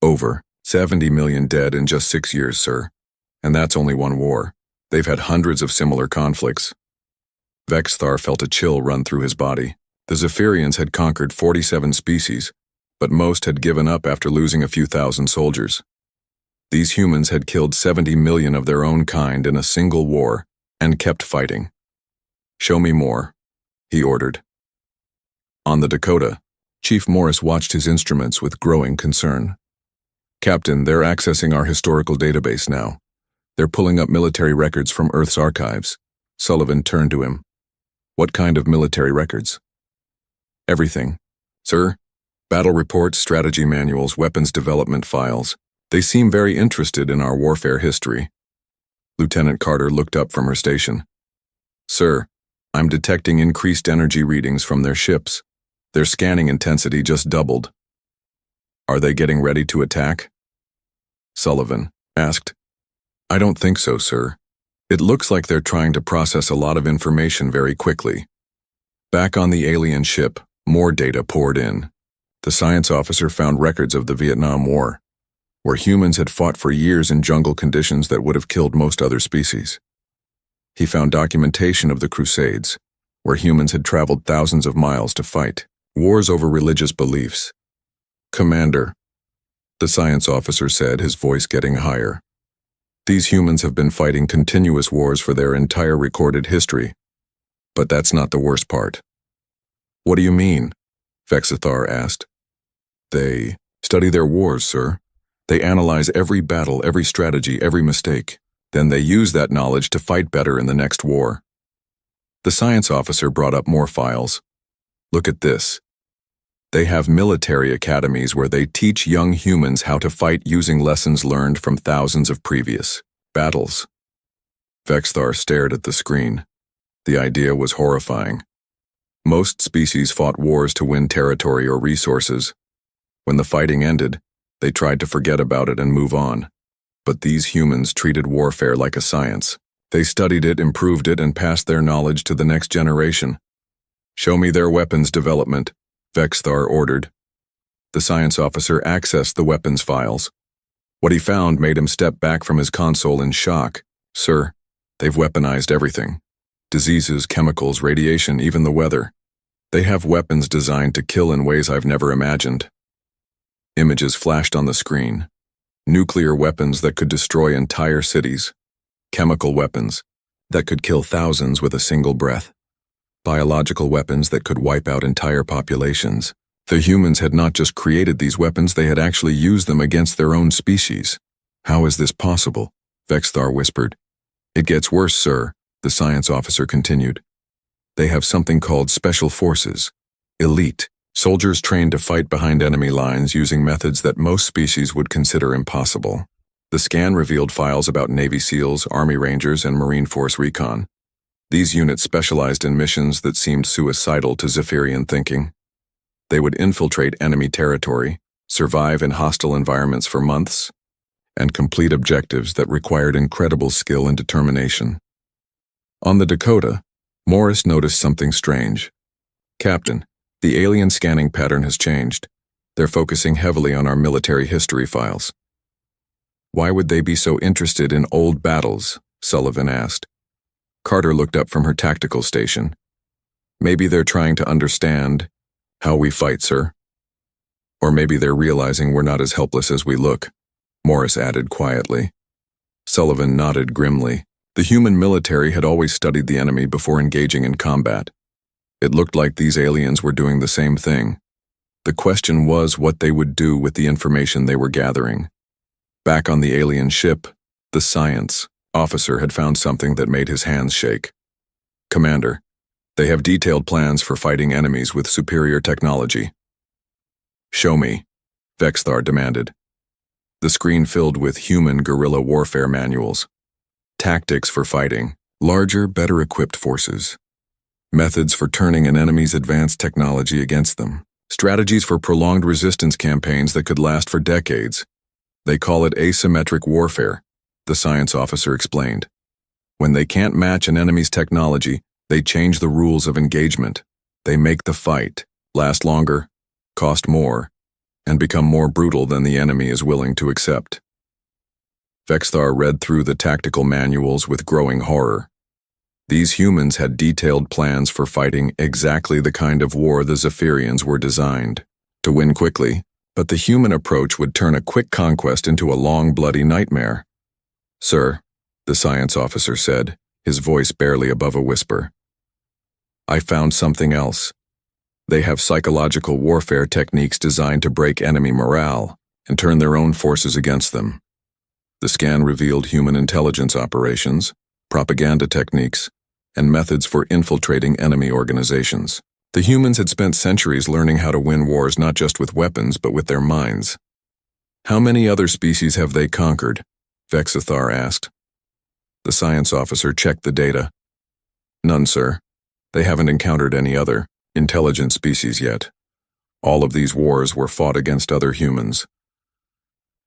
"Over 70 million dead in just 6 years, sir. And that's only one war. They've had hundreds of similar conflicts." Vexthar felt a chill run through his body. The Zephyrians had conquered 47 species, but most had given up after losing a few thousand soldiers. These humans had killed 70 million of their own kind in a single war and kept fighting. "Show me more," he ordered. On the Dakota, Chief Morris watched his instruments with growing concern. "Captain, they're accessing our historical database now. They're pulling up military records from Earth's archives." Sullivan turned to him. "What kind of military records?" "Everything, sir. Battle reports, strategy manuals, weapons development files. They seem very interested in our warfare history." Lieutenant Carter looked up from her station. "Sir, I'm detecting increased energy readings from their ships. Their scanning intensity just doubled." "Are they getting ready to attack?" Sullivan asked. "I don't think so, sir. It looks like they're trying to process a lot of information very quickly." Back on the alien ship, more data poured in. The science officer found records of the Vietnam War, where humans had fought for years in jungle conditions that would have killed most other species. He found documentation of the Crusades, where humans had traveled thousands of miles to fight, wars over religious beliefs. "Commander," the science officer said, his voice getting higher, "these humans have been fighting continuous wars for their entire recorded history. But that's not the worst part." "What do you mean?" Vexithar asked. "They study their wars, sir. They analyze every battle, every strategy, every mistake. Then they use that knowledge to fight better in the next war." The science officer brought up more files. "Look at this. They have military academies where they teach young humans how to fight using lessons learned from thousands of previous battles." Vexthar stared at the screen. The idea was horrifying. Most species fought wars to win territory or resources. When the fighting ended, they tried to forget about it and move on. But these humans treated warfare like a science. They studied it, improved it, and passed their knowledge to the next generation. "Show me their weapons development," Vexthar ordered. The science officer accessed the weapons files. What he found made him step back from his console in shock. "Sir, they've weaponized everything. Diseases, chemicals, radiation, even the weather. They have weapons designed to kill in ways I've never imagined." Images flashed on the screen. Nuclear weapons that could destroy entire cities. Chemical weapons that could kill thousands with a single breath. Biological weapons that could wipe out entire populations. The humans had not just created these weapons, they had actually used them against their own species. "How is this possible?" Vexthar whispered. "It gets worse, sir," the science officer continued. "They have something called special forces. Elite. Soldiers trained to fight behind enemy lines using methods that most species would consider impossible." The scan revealed files about Navy SEALs, Army Rangers, and Marine Force Recon. These units specialized in missions that seemed suicidal to Zephyrian thinking. They would infiltrate enemy territory, survive in hostile environments for months, and complete objectives that required incredible skill and determination. On the Dakota, Morris noticed something strange. "Captain, the alien scanning pattern has changed. They're focusing heavily on our military history files." "Why would they be so interested in old battles?" Sullivan asked. Carter looked up from her tactical station. "Maybe they're trying to understand how we fight, sir. Or maybe they're realizing we're not as helpless as we look," Morris added quietly. Sullivan nodded grimly. The human military had always studied the enemy before engaging in combat. It looked like these aliens were doing the same thing. The question was what they would do with the information they were gathering. Back on the alien ship, the science officer had found something that made his hands shake. "Commander, they have detailed plans for fighting enemies with superior technology." "Show me," Vexthar demanded. The screen filled with human guerrilla warfare manuals. Tactics for fighting, larger, better-equipped forces. Methods for turning an enemy's advanced technology against them. Strategies for prolonged resistance campaigns that could last for decades. "They call it asymmetric warfare," the science officer explained. "When they can't match an enemy's technology, they change the rules of engagement. They make the fight last longer, cost more, and become more brutal than the enemy is willing to accept." Vexthar read through the tactical manuals with growing horror. These humans had detailed plans for fighting exactly the kind of war the Zephyrians were designed to win quickly, but the human approach would turn a quick conquest into a long, bloody nightmare. "Sir," the science officer said, his voice barely above a whisper, "I found something else. They have psychological warfare techniques designed to break enemy morale and turn their own forces against them." The scan revealed human intelligence operations, propaganda techniques, and methods for infiltrating enemy organizations. The humans had spent centuries learning how to win wars not just with weapons but with their minds. "How many other species have they conquered?" Vexthar asked. The science officer checked the data. "None, sir. They haven't encountered any other intelligent species yet. All of these wars were fought against other humans."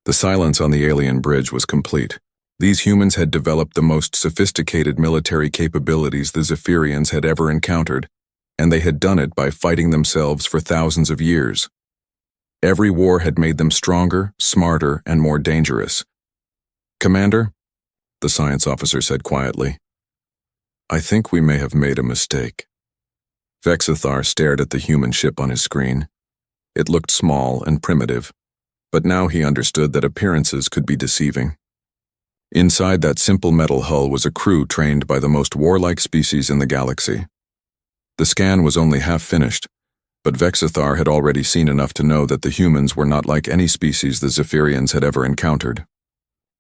The silence on the alien bridge was complete. These humans had developed the most sophisticated military capabilities the Zephyrians had ever encountered, and they had done it by fighting themselves for thousands of years. Every war had made them stronger, smarter, and more dangerous. "Commander," the science officer said quietly, "I think we may have made a mistake." Vexthar stared at the human ship on his screen. It looked small and primitive, but now he understood that appearances could be deceiving. Inside that simple metal hull was a crew trained by the most warlike species in the galaxy. The scan was only half finished, but Vexthar had already seen enough to know that the humans were not like any species the Zephyrians had ever encountered.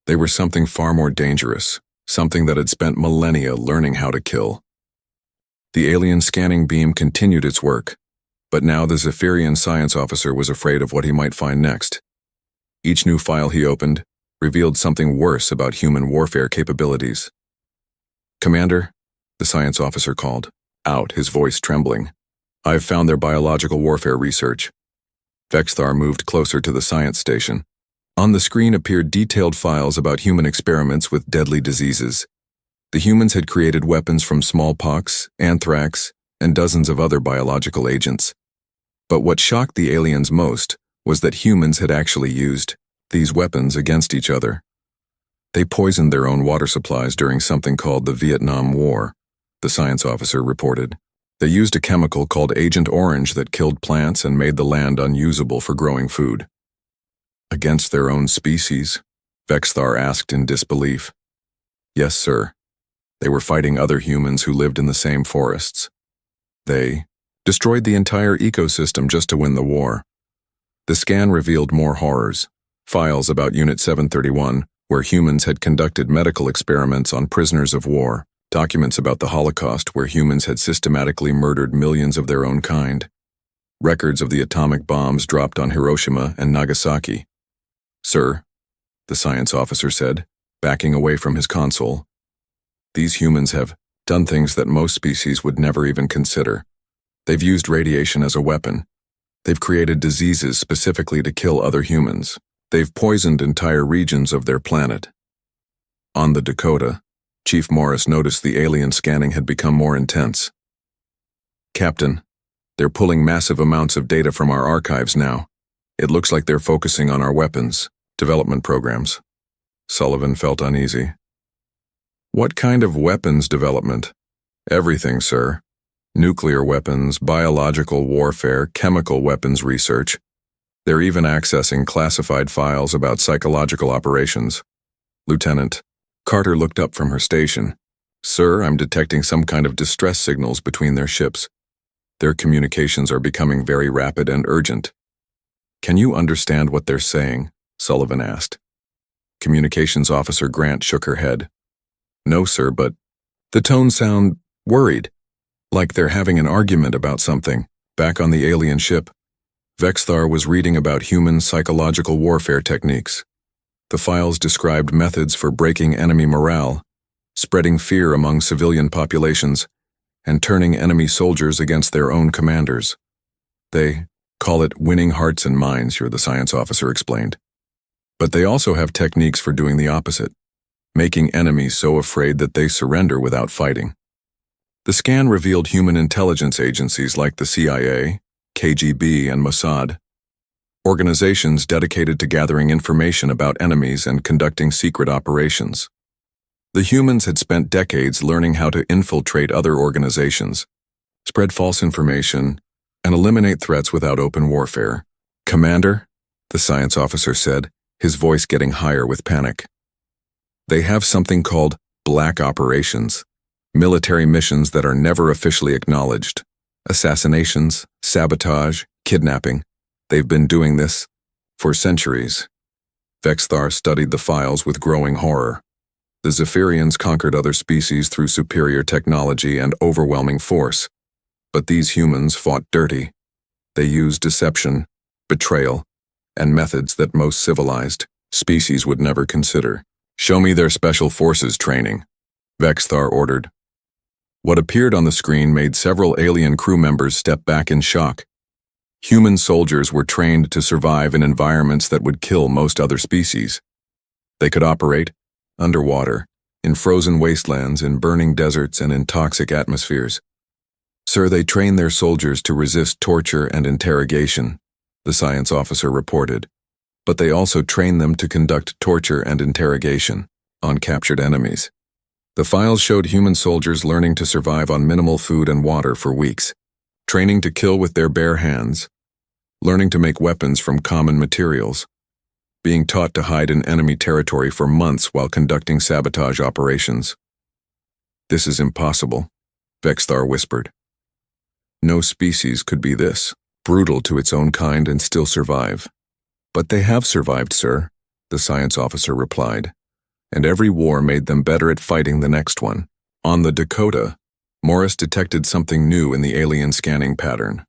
They were something far more dangerous, something that had spent millennia learning how to kill. The alien scanning beam continued its work, but now the Zephyrian science officer was afraid of what he might find next. Each new file he opened revealed something worse about human warfare capabilities. "Commander," the science officer called, out, his voice trembling. I've found their biological warfare research. Vexthar moved closer to the science station. On the screen appeared detailed files about human experiments with deadly diseases. The humans had created weapons from smallpox, anthrax, and dozens of other biological agents. But what shocked the aliens most was that humans had actually used these weapons against each other. They poisoned their own water supplies during something called the Vietnam War, the science officer reported. They used a chemical called Agent Orange that killed plants and made the land unusable for growing food. Against their own species? Vexthar asked in disbelief. Yes, sir. They were fighting other humans who lived in the same forests. They destroyed the entire ecosystem just to win the war. The scan revealed more horrors. Files about Unit 731, where humans had conducted medical experiments on prisoners of war. Documents about the Holocaust, where humans had systematically murdered millions of their own kind. Records of the atomic bombs dropped on Hiroshima and Nagasaki. Sir, the science officer said, backing away from his console, these humans have done things that most species would never even consider. They've used radiation as a weapon. They've created diseases specifically to kill other humans. They've poisoned entire regions of their planet. On the Dakota, Chief Morris noticed the alien scanning had become more intense. Captain, they're pulling massive amounts of data from our archives now. It looks like they're focusing on our weapons development programs. Sullivan felt uneasy. What kind of weapons development? Everything, sir. Nuclear weapons, biological warfare, chemical weapons research. They're even accessing classified files about psychological operations. Lieutenant, Carter looked up from her station. Sir, I'm detecting some kind of distress signals between their ships. Their communications are becoming very rapid and urgent. Can you understand what they're saying? Sullivan asked. Communications Officer Grant shook her head. No, sir, but the tones sound worried, like they're having an argument about something. Back on the alien ship, Vexthar was reading about human psychological warfare techniques. The files described methods for breaking enemy morale, spreading fear among civilian populations, and turning enemy soldiers against their own commanders. They call it winning hearts and minds, the science officer explained. But they also have techniques for doing the opposite, making enemies so afraid that they surrender without fighting. The scan revealed human intelligence agencies like the CIA, KGB, and Mossad, organizations dedicated to gathering information about enemies and conducting secret operations. The humans had spent decades learning how to infiltrate other organizations, spread false information, and eliminate threats without open warfare. Commander, the science officer said, his voice getting higher with panic. They have something called black operations, military missions that are never officially acknowledged. Assassinations, sabotage, kidnapping. They've been doing this for centuries. Vexthar studied the files with growing horror. The Zephyrians conquered other species through superior technology and overwhelming force. But these humans fought dirty. They used deception, betrayal, and methods that most civilized species would never consider. Show me their special forces training, Vexthar ordered. What appeared on the screen made several alien crew members step back in shock. Human soldiers were trained to survive in environments that would kill most other species. They could operate underwater, in frozen wastelands, in burning deserts, and in toxic atmospheres. Sir, they train their soldiers to resist torture and interrogation, the science officer reported. But they also train them to conduct torture and interrogation on captured enemies. The files showed human soldiers learning to survive on minimal food and water for weeks, training to kill with their bare hands, learning to make weapons from common materials, being taught to hide in enemy territory for months while conducting sabotage operations. This is impossible, Vexthar whispered. No species could be this brutal to its own kind and still survive. But they have survived, sir, the science officer replied, and every war made them better at fighting the next one. On the Dakota, Morris detected something new in the alien scanning pattern.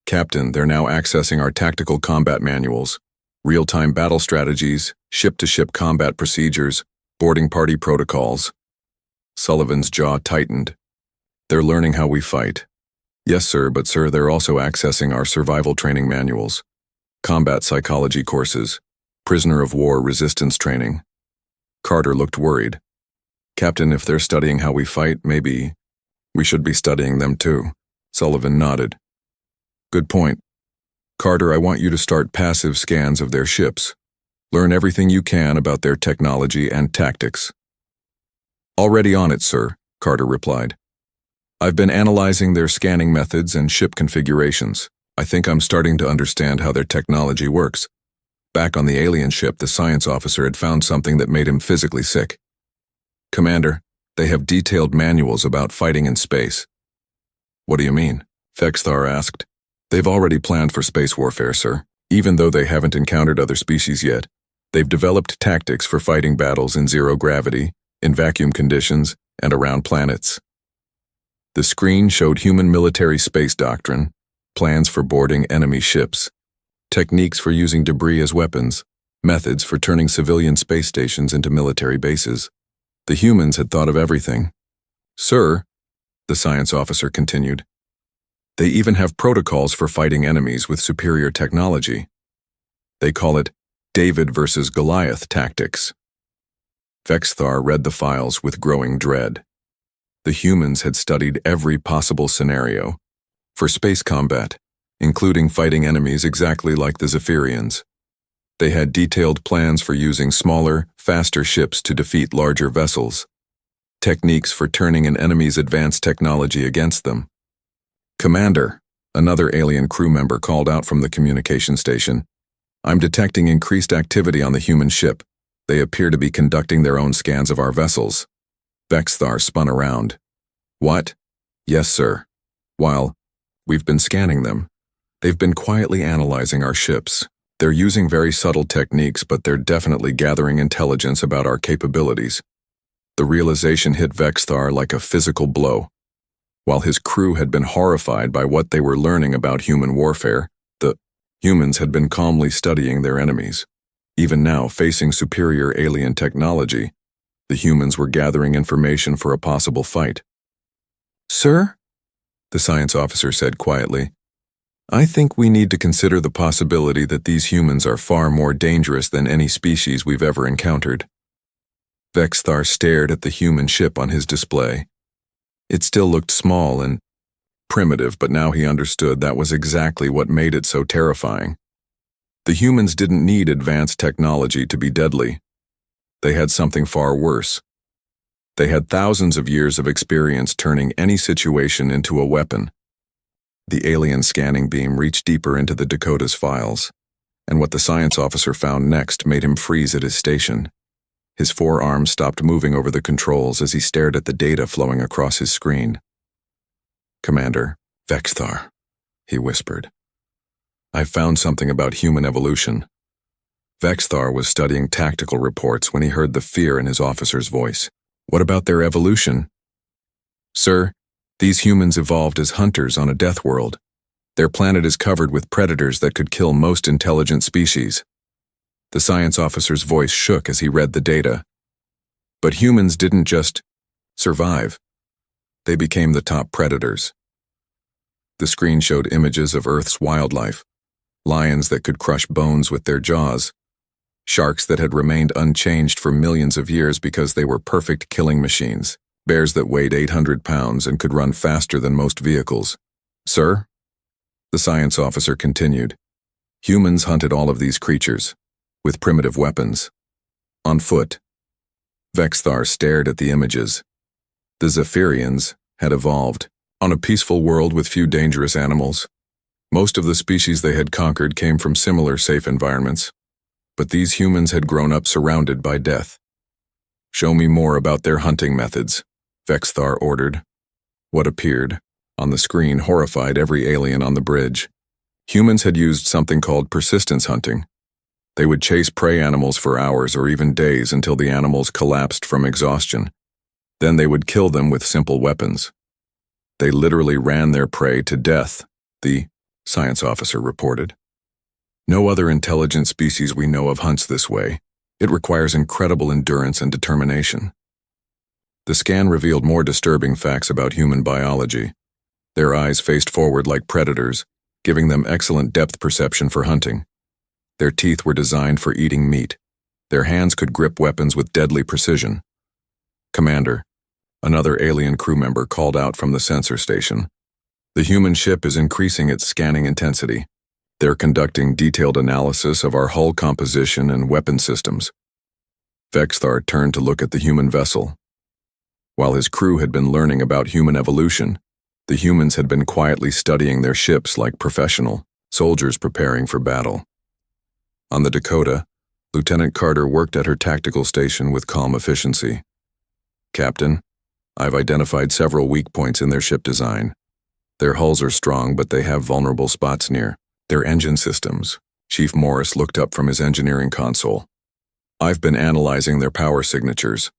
Captain, they're now accessing our tactical combat manuals, real-time battle strategies, ship-to-ship combat procedures, boarding party protocols. Sullivan's jaw tightened. They're learning how we fight. Yes, sir, but sir, they're also accessing our survival training manuals, combat psychology courses, prisoner of war resistance training. Carter looked worried. Captain, if they're studying how we fight, maybe we should be studying them too. Sullivan nodded. Good point. Carter, I want you to start passive scans of their ships. Learn everything you can about their technology and tactics. Already on it, sir, Carter replied. I've been analyzing their scanning methods and ship configurations. I think I'm starting to understand how their technology works. Back on the alien ship, the science officer had found something that made him physically sick. Commander, they have detailed manuals about fighting in space. What do you mean? Vexthar asked. They've already planned for space warfare, sir. Even though they haven't encountered other species yet, they've developed tactics for fighting battles in zero gravity, in vacuum conditions, and around planets. The screen showed human military space doctrine, plans for boarding enemy ships, techniques for using debris as weapons, methods for turning civilian space stations into military bases. The humans had thought of everything. Sir, the science officer continued, they even have protocols for fighting enemies with superior technology. They call it David versus Goliath tactics. Vexthar read the files with growing dread. The humans had studied every possible scenario for space combat, including fighting enemies exactly like the Zephyrians. They had detailed plans for using smaller, faster ships to defeat larger vessels, techniques for turning an enemy's advanced technology against them. Commander, another alien crew member called out from the communication station. I'm detecting increased activity on the human ship. They appear to be conducting their own scans of our vessels. Vexthar spun around. What? Yes, sir. While we've been scanning them, they've been quietly analyzing our ships. They're using very subtle techniques, but they're definitely gathering intelligence about our capabilities. The realization hit Vexthar like a physical blow. While his crew had been horrified by what they were learning about human warfare, the humans had been calmly studying their enemies. Even now, facing superior alien technology, the humans were gathering information for a possible fight. Sir, the science officer said quietly, I think we need to consider the possibility that these humans are far more dangerous than any species we've ever encountered. Vexthar stared at the human ship on his display. It still looked small and primitive, but now he understood that was exactly what made it so terrifying. The humans didn't need advanced technology to be deadly. They had something far worse. They had thousands of years of experience turning any situation into a weapon. The alien scanning beam reached deeper into the Dakota's files, and what the science officer found next made him freeze at his station. His forearms stopped moving over the controls as he stared at the data flowing across his screen. Commander, Vexthar, he whispered. I've found something about human evolution. Vexthar was studying tactical reports when he heard the fear in his officer's voice. What about their evolution? Sir, these humans evolved as hunters on a death world. Their planet is covered with predators that could kill most intelligent species. The science officer's voice shook as he read the data. But humans didn't just survive. They became the top predators. The screen showed images of Earth's wildlife, lions that could crush bones with their jaws, sharks that had remained unchanged for millions of years because they were perfect killing machines, bears that weighed 800 pounds and could run faster than most vehicles. Sir, the science officer continued, humans hunted all of these creatures, with primitive weapons, on foot. Vexthar stared at the images. The Zephyrians had evolved on a peaceful world with few dangerous animals. Most of the species they had conquered came from similar safe environments, but these humans had grown up surrounded by death. Show me more about their hunting methods, Vexthar ordered. What appeared on the screen horrified every alien on the bridge. Humans had used something called persistence hunting. They would chase prey animals for hours or even days until the animals collapsed from exhaustion. Then they would kill them with simple weapons. They literally ran their prey to death, the science officer reported. No other intelligent species we know of hunts this way. It requires incredible endurance and determination. The scan revealed more disturbing facts about human biology. Their eyes faced forward like predators, giving them excellent depth perception for hunting. Their teeth were designed for eating meat. Their hands could grip weapons with deadly precision. "Commander," another alien crew member called out from the sensor station. "The human ship is increasing its scanning intensity. They're conducting detailed analysis of our hull composition and weapon systems." Vexthar turned to look at the human vessel. While his crew had been learning about human evolution, the humans had been quietly studying their ships like professional soldiers preparing for battle. On the Dakota, Lieutenant Carter worked at her tactical station with calm efficiency. "Captain, I've identified several weak points in their ship design. Their hulls are strong, but they have vulnerable spots near their engine systems." Chief Morris looked up from his engineering console. "I've been analyzing their power signatures.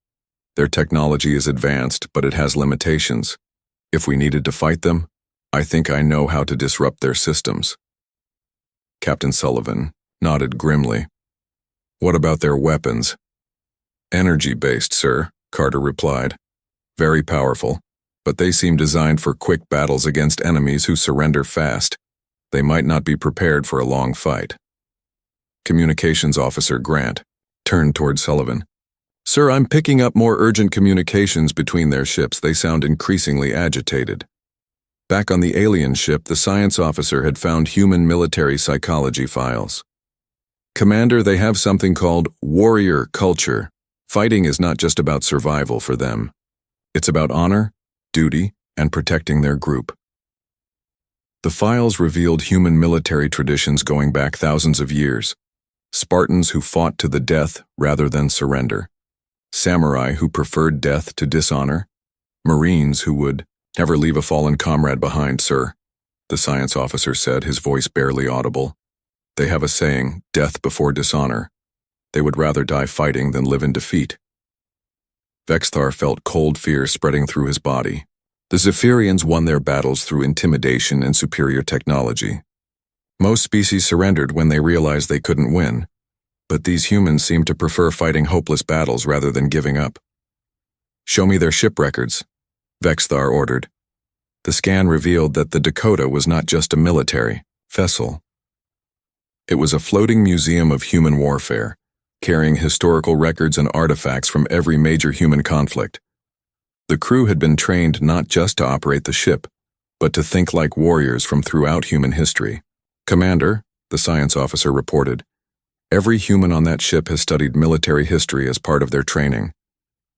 Their technology is advanced, but it has limitations. If we needed to fight them, I think I know how to disrupt their systems." Captain Sullivan nodded grimly. "What about their weapons?" "Energy-based, sir," Carter replied. "Very powerful, but they seem designed for quick battles against enemies who surrender fast. They might not be prepared for a long fight." Communications Officer Grant turned toward Sullivan. "Sir, I'm picking up more urgent communications between their ships. They sound increasingly agitated." Back on the alien ship, the science officer had found human military psychology files. "Commander, they have something called warrior culture. Fighting is not just about survival for them. It's about honor, duty, and protecting their group." The files revealed human military traditions going back thousands of years. Spartans who fought to the death rather than surrender. Samurai who preferred death to dishonor. Marines who would never leave a fallen comrade behind, sir, the science officer said, his voice barely audible. "They have a saying, death before dishonor. They would rather die fighting than live in defeat." Vexthar felt cold fear spreading through his body. The Zephyrians won their battles through intimidation and superior technology. Most species surrendered when they realized they couldn't win, but these humans seemed to prefer fighting hopeless battles rather than giving up. "Show me their ship records," Vexthar ordered. The scan revealed that the Dakota was not just a military vessel. It was a floating museum of human warfare, carrying historical records and artifacts from every major human conflict. The crew had been trained not just to operate the ship, but to think like warriors from throughout human history. "Commander," the science officer reported, "every human on that ship has studied military history as part of their training.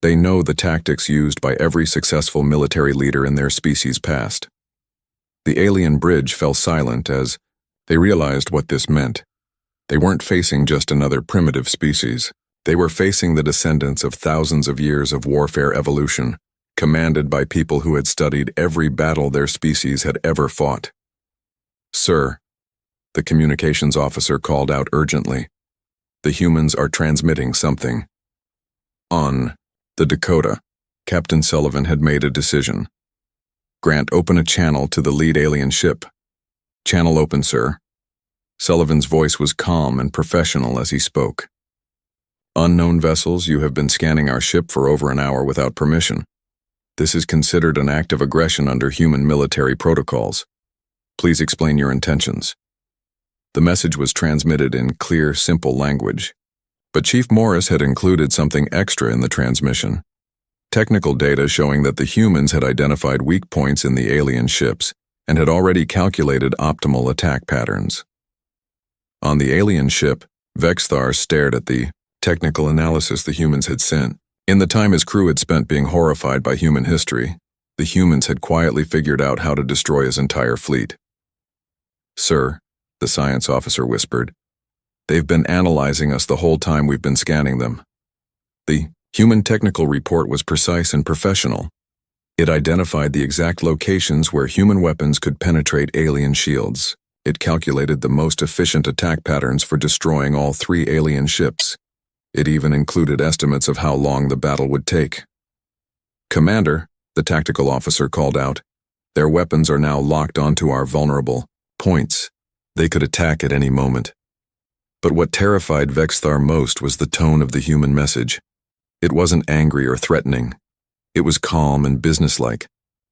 They know the tactics used by every successful military leader in their species past." The alien bridge fell silent as they realized what this meant. They weren't facing just another primitive species. They were facing the descendants of thousands of years of warfare evolution, commanded by people who had studied every battle their species had ever fought. "Sir," the communications officer called out urgently, "the humans are transmitting something." On the Dakota, Captain Sullivan had made a decision. "Grant, open a channel to the lead alien ship." "Channel open, sir." Sullivan's voice was calm and professional as he spoke. "Unknown vessels, you have been scanning our ship for over an hour without permission. This is considered an act of aggression under human military protocols. Please explain your intentions." The message was transmitted in clear, simple language. But Chief Morris had included something extra in the transmission. Technical data showing that the humans had identified weak points in the alien ships and had already calculated optimal attack patterns. On the alien ship, Vexthar stared at the technical analysis the humans had sent. In the time his crew had spent being horrified by human history, the humans had quietly figured out how to destroy his entire fleet. "Sir," the science officer whispered, "they've been analyzing us the whole time we've been scanning them." The human technical report was precise and professional. It identified the exact locations where human weapons could penetrate alien shields. It calculated the most efficient attack patterns for destroying all 3 alien ships. It even included estimates of how long the battle would take. "Commander," the tactical officer called out, "their weapons are now locked onto our vulnerable points. They could attack at any moment." But what terrified Vexthar most was the tone of the human message. It wasn't angry or threatening. It was calm and businesslike.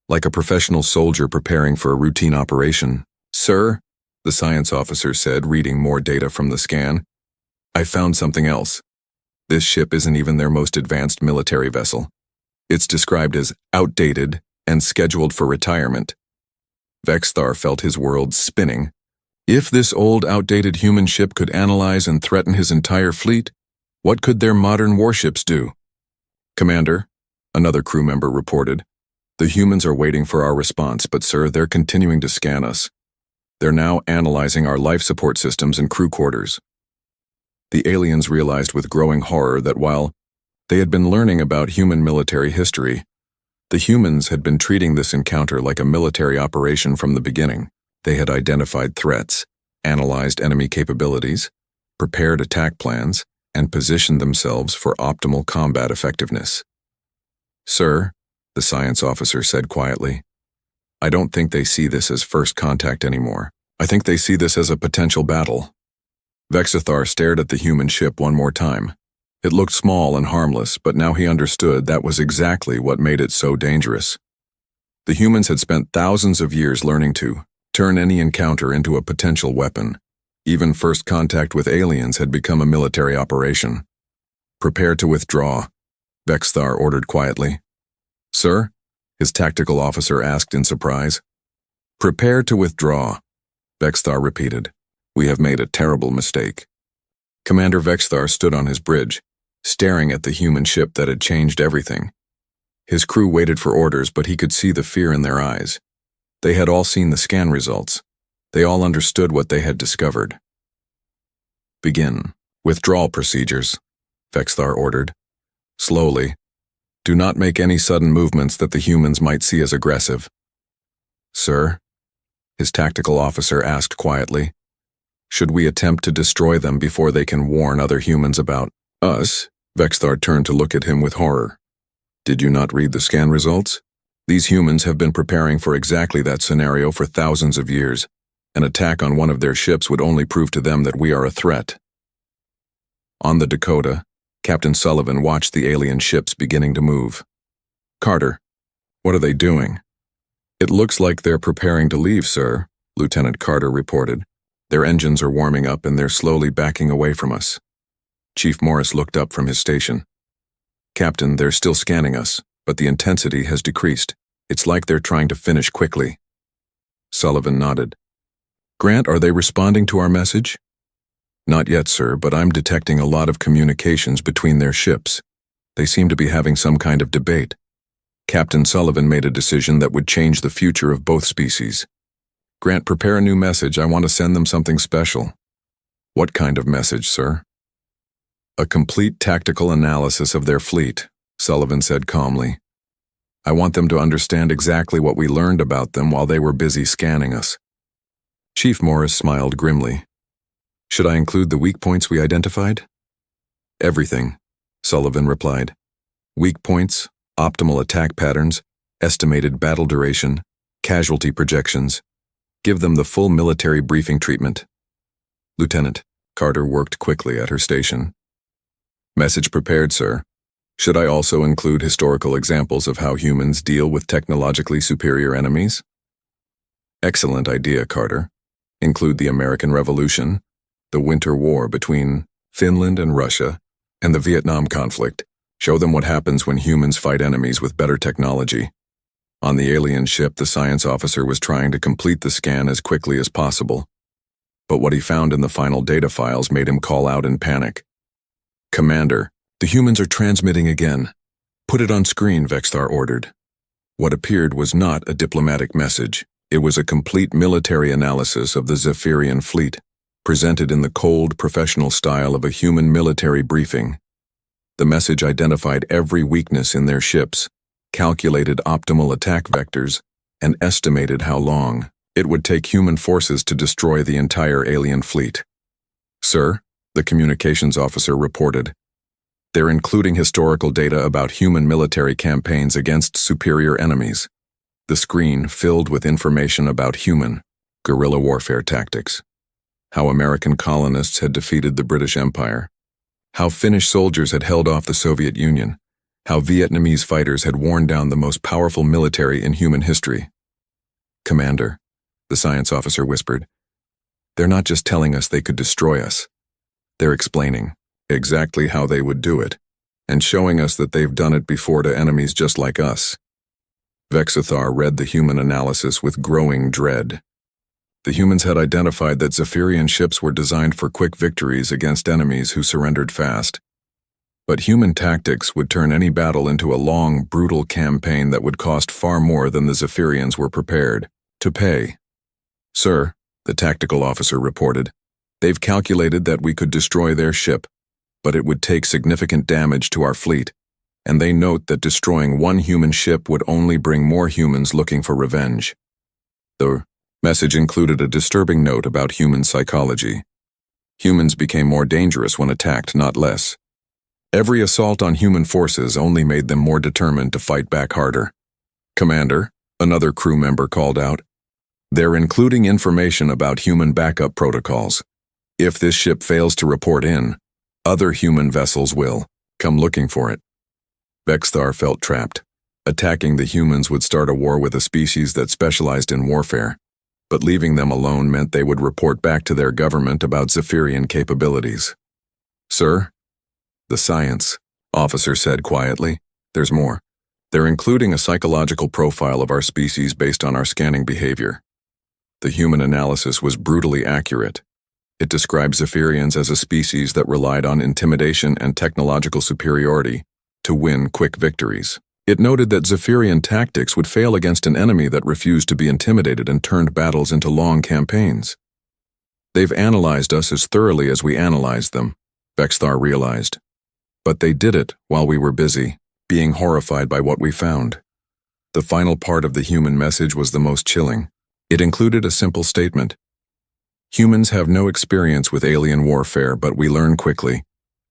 like a professional soldier preparing for a routine operation. "Sir," the science officer said, reading more data from the scan, "I found something else. This ship isn't even their most advanced military vessel. It's described as outdated and scheduled for retirement." Vexthar felt his world spinning. If this old, outdated human ship could analyze and threaten his entire fleet, what could their modern warships do? "Commander," another crew member reported, "the humans are waiting for our response, but sir, they're continuing to scan us. They're now analyzing our life support systems and crew quarters." The aliens realized with growing horror that while they had been learning about human military history, the humans had been treating this encounter like a military operation from the beginning. They had identified threats, analyzed enemy capabilities, prepared attack plans, and positioned themselves for optimal combat effectiveness. "Sir," the science officer said quietly, "I don't think they see this as first contact anymore. I think they see this as a potential battle." Vexithar stared at the human ship one more time. It looked small and harmless, but now he understood that was exactly what made it so dangerous. The humans had spent thousands of years learning to turn any encounter into a potential weapon. Even first contact with aliens had become a military operation. "Prepare to withdraw," Vexthar ordered quietly. "Sir?" his tactical officer asked in surprise. "Prepare to withdraw," Vexthar repeated. "We have made a terrible mistake." Commander Vexthar stood on his bridge, staring at the human ship that had changed everything. His crew waited for orders, but he could see the fear in their eyes. They had all seen the scan results. They all understood what they had discovered. "Begin withdrawal procedures," Vexthar ordered. "Slowly. Do not make any sudden movements that the humans might see as aggressive." "Sir?" his tactical officer asked quietly. "Should we attempt to destroy them before they can warn other humans about us?" Vexthar turned to look at him with horror. "Did you not read the scan results? These humans have been preparing for exactly that scenario for thousands of years. An attack on one of their ships would only prove to them that we are a threat." On the Dakota, Captain Sullivan watched the alien ships beginning to move. "Carter, what are they doing?" "It looks like they're preparing to leave, sir," Lieutenant Carter reported. "Their engines are warming up and they're slowly backing away from us." Chief Morris looked up from his station. "Captain, they're still scanning us, but the intensity has decreased. It's like they're trying to finish quickly." Sullivan nodded. "Grant, are they responding to our message?" "Not yet, sir, but I'm detecting a lot of communications between their ships. They seem to be having some kind of debate. Captain Sullivan made a decision that would change the future of both species. Grant, prepare a new message. I want to send them something special." "What kind of message, sir?" "A complete tactical analysis of their fleet," Sullivan said calmly. "I want them to understand exactly what we learned about them while they were busy scanning us." Chief Morris smiled grimly. "Should I include the weak points we identified?" "Everything," Sullivan replied. "Weak points, optimal attack patterns, estimated battle duration, casualty projections. Give them the full military briefing treatment." "Lieutenant," Carter worked quickly at her station. "Message prepared, sir. Should I also include historical examples of how humans deal with technologically superior enemies?" "Excellent idea, Carter. Include the American Revolution, the Winter War between Finland and Russia, and the Vietnam conflict. Show them what happens when humans fight enemies with better technology." On the alien ship, the science officer was trying to complete the scan as quickly as possible. But what he found in the final data files made him call out in panic. "Commander, the humans are transmitting again. Put it on screen," Vexthar ordered. What appeared was not a diplomatic message. It was a complete military analysis of the Zephyrian fleet, presented in the cold, professional style of a human military briefing. The message identified every weakness in their ships, calculated optimal attack vectors, and estimated how long it would take human forces to destroy the entire alien fleet. "Sir," the communications officer reported, "they're including historical data about human military campaigns against superior enemies." The screen filled with information about human, guerrilla warfare tactics. How American colonists had defeated the British Empire. How Finnish soldiers had held off the Soviet Union. how Vietnamese fighters had worn down the most powerful military in human history. "Commander," the science officer whispered, "they're not just telling us they could destroy us. They're explaining exactly how they would do it, and showing us that they've done it before to enemies just like us." Vexithar read the human analysis with growing dread. The humans had identified that Zephyrian ships were designed for quick victories against enemies who surrendered fast. But human tactics would turn any battle into a long, brutal campaign that would cost far more than the Zephyrians were prepared to pay. "Sir," the tactical officer reported, "they've calculated that we could destroy their ship, but it would take significant damage to our fleet, and they note that destroying one human ship would only bring more humans looking for revenge." The message included a disturbing note about human psychology. Humans became more dangerous when attacked, not less. Every assault on human forces only made them more determined to fight back harder. "Commander," another crew member called out, "they're including information about human backup protocols. If this ship fails to report in, other human vessels will come looking for it." Vexthar felt trapped. Attacking the humans would start a war with a species that specialized in warfare, but leaving them alone meant they would report back to their government about Zephyrian capabilities. "Sir," the science officer said quietly, "there's more. They're including a psychological profile of our species based on our scanning behavior." The human analysis was brutally accurate. It described Zephyrians as a species that relied on intimidation and technological superiority to win quick victories. It noted that Zephyrian tactics would fail against an enemy that refused to be intimidated and turned battles into long campaigns. "They've analyzed us as thoroughly as we analyzed them," Vexthar realized. "But they did it while we were busy, being horrified by what we found." The final part of the human message was the most chilling. It included a simple statement. "Humans have no experience with alien warfare, but we learn quickly.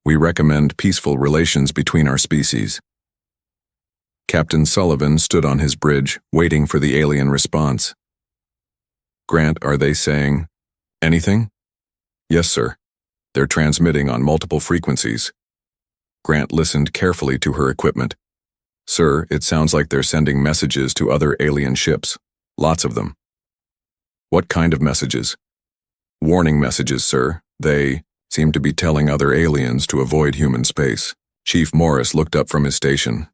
We recommend peaceful relations between our species." Captain Sullivan stood on his bridge, waiting for the alien response. "Grant, are they saying anything?" "Yes, sir. They're transmitting on multiple frequencies." Grant listened carefully to her equipment. "Sir, it sounds like they're sending messages to other alien ships. Lots of them." "What kind of messages?" "Warning messages, sir. They seem to be telling other aliens to avoid human space." Chief Morris looked up from his station.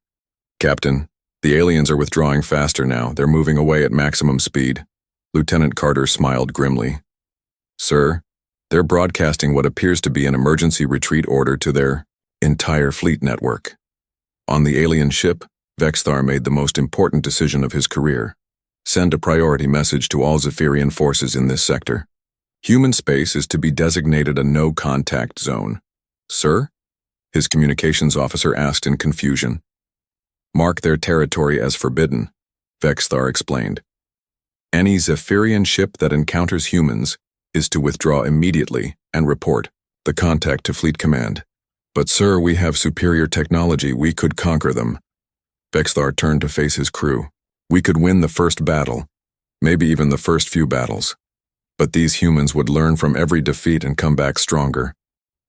"Captain, the aliens are withdrawing faster now. They're moving away at maximum speed." Lieutenant Carter smiled grimly. "Sir, they're broadcasting what appears to be an emergency retreat order to their entire fleet network." On the alien ship, Vexthar made the most important decision of his career. Send a priority message to all Zephyrian forces in this sector. Human space is to be designated a no-contact zone. "Sir?" his communications officer asked in confusion. "Mark their territory as forbidden," Vexthar explained. "Any Zephyrian ship that encounters humans is to withdraw immediately and report the contact to Fleet Command." "But sir, we have superior technology. We could conquer them." Vexthar turned to face his crew. "We could win the first battle, maybe even the first few battles. But these humans would learn from every defeat and come back stronger.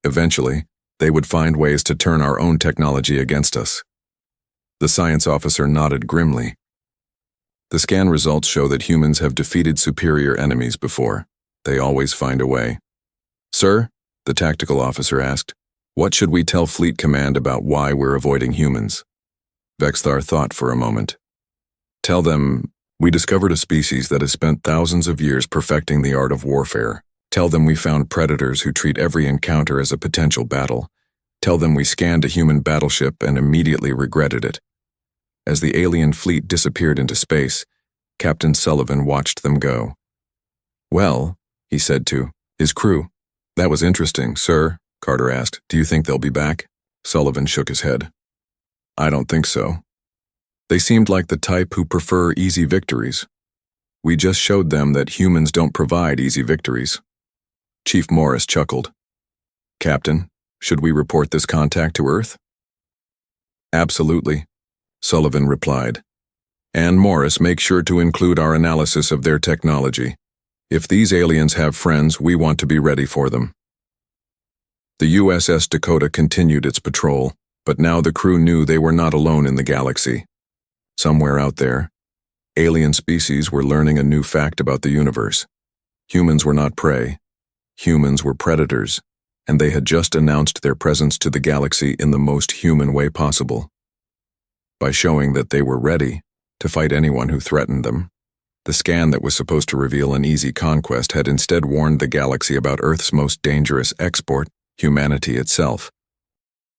Eventually, they would find ways to turn our own technology against us." The science officer nodded grimly. "The scan results show that humans have defeated superior enemies before. They always find a way." "Sir," the tactical officer asked, "what should we tell Fleet Command about why we're avoiding humans?" Vexthar thought for a moment. "Tell them, we discovered a species that has spent thousands of years perfecting the art of warfare. Tell them we found predators who treat every encounter as a potential battle. Tell them we scanned a human battleship and immediately regretted it." As the alien fleet disappeared into space, Captain Sullivan watched them go. "Well," he said to his crew. "That was interesting, sir," Carter asked. "Do you think they'll be back?" Sullivan shook his head. "I don't think so. They seemed like the type who prefer easy victories. We just showed them that humans don't provide easy victories." Chief Morris chuckled. "Captain, should we report this contact to Earth?" "Absolutely," Sullivan replied. "And Morris, make sure to include our analysis of their technology. If these aliens have friends, we want to be ready for them." The USS Dakota continued its patrol, But now the crew knew they were not alone in the galaxy. Somewhere out there, alien species were learning a new fact about the universe. Humans were not prey. Humans were predators, and they had just announced their presence to the galaxy in the most human way possible. By showing that they were ready to fight anyone who threatened them, the scan that was supposed to reveal an easy conquest had instead warned the galaxy about Earth's most dangerous export, humanity itself.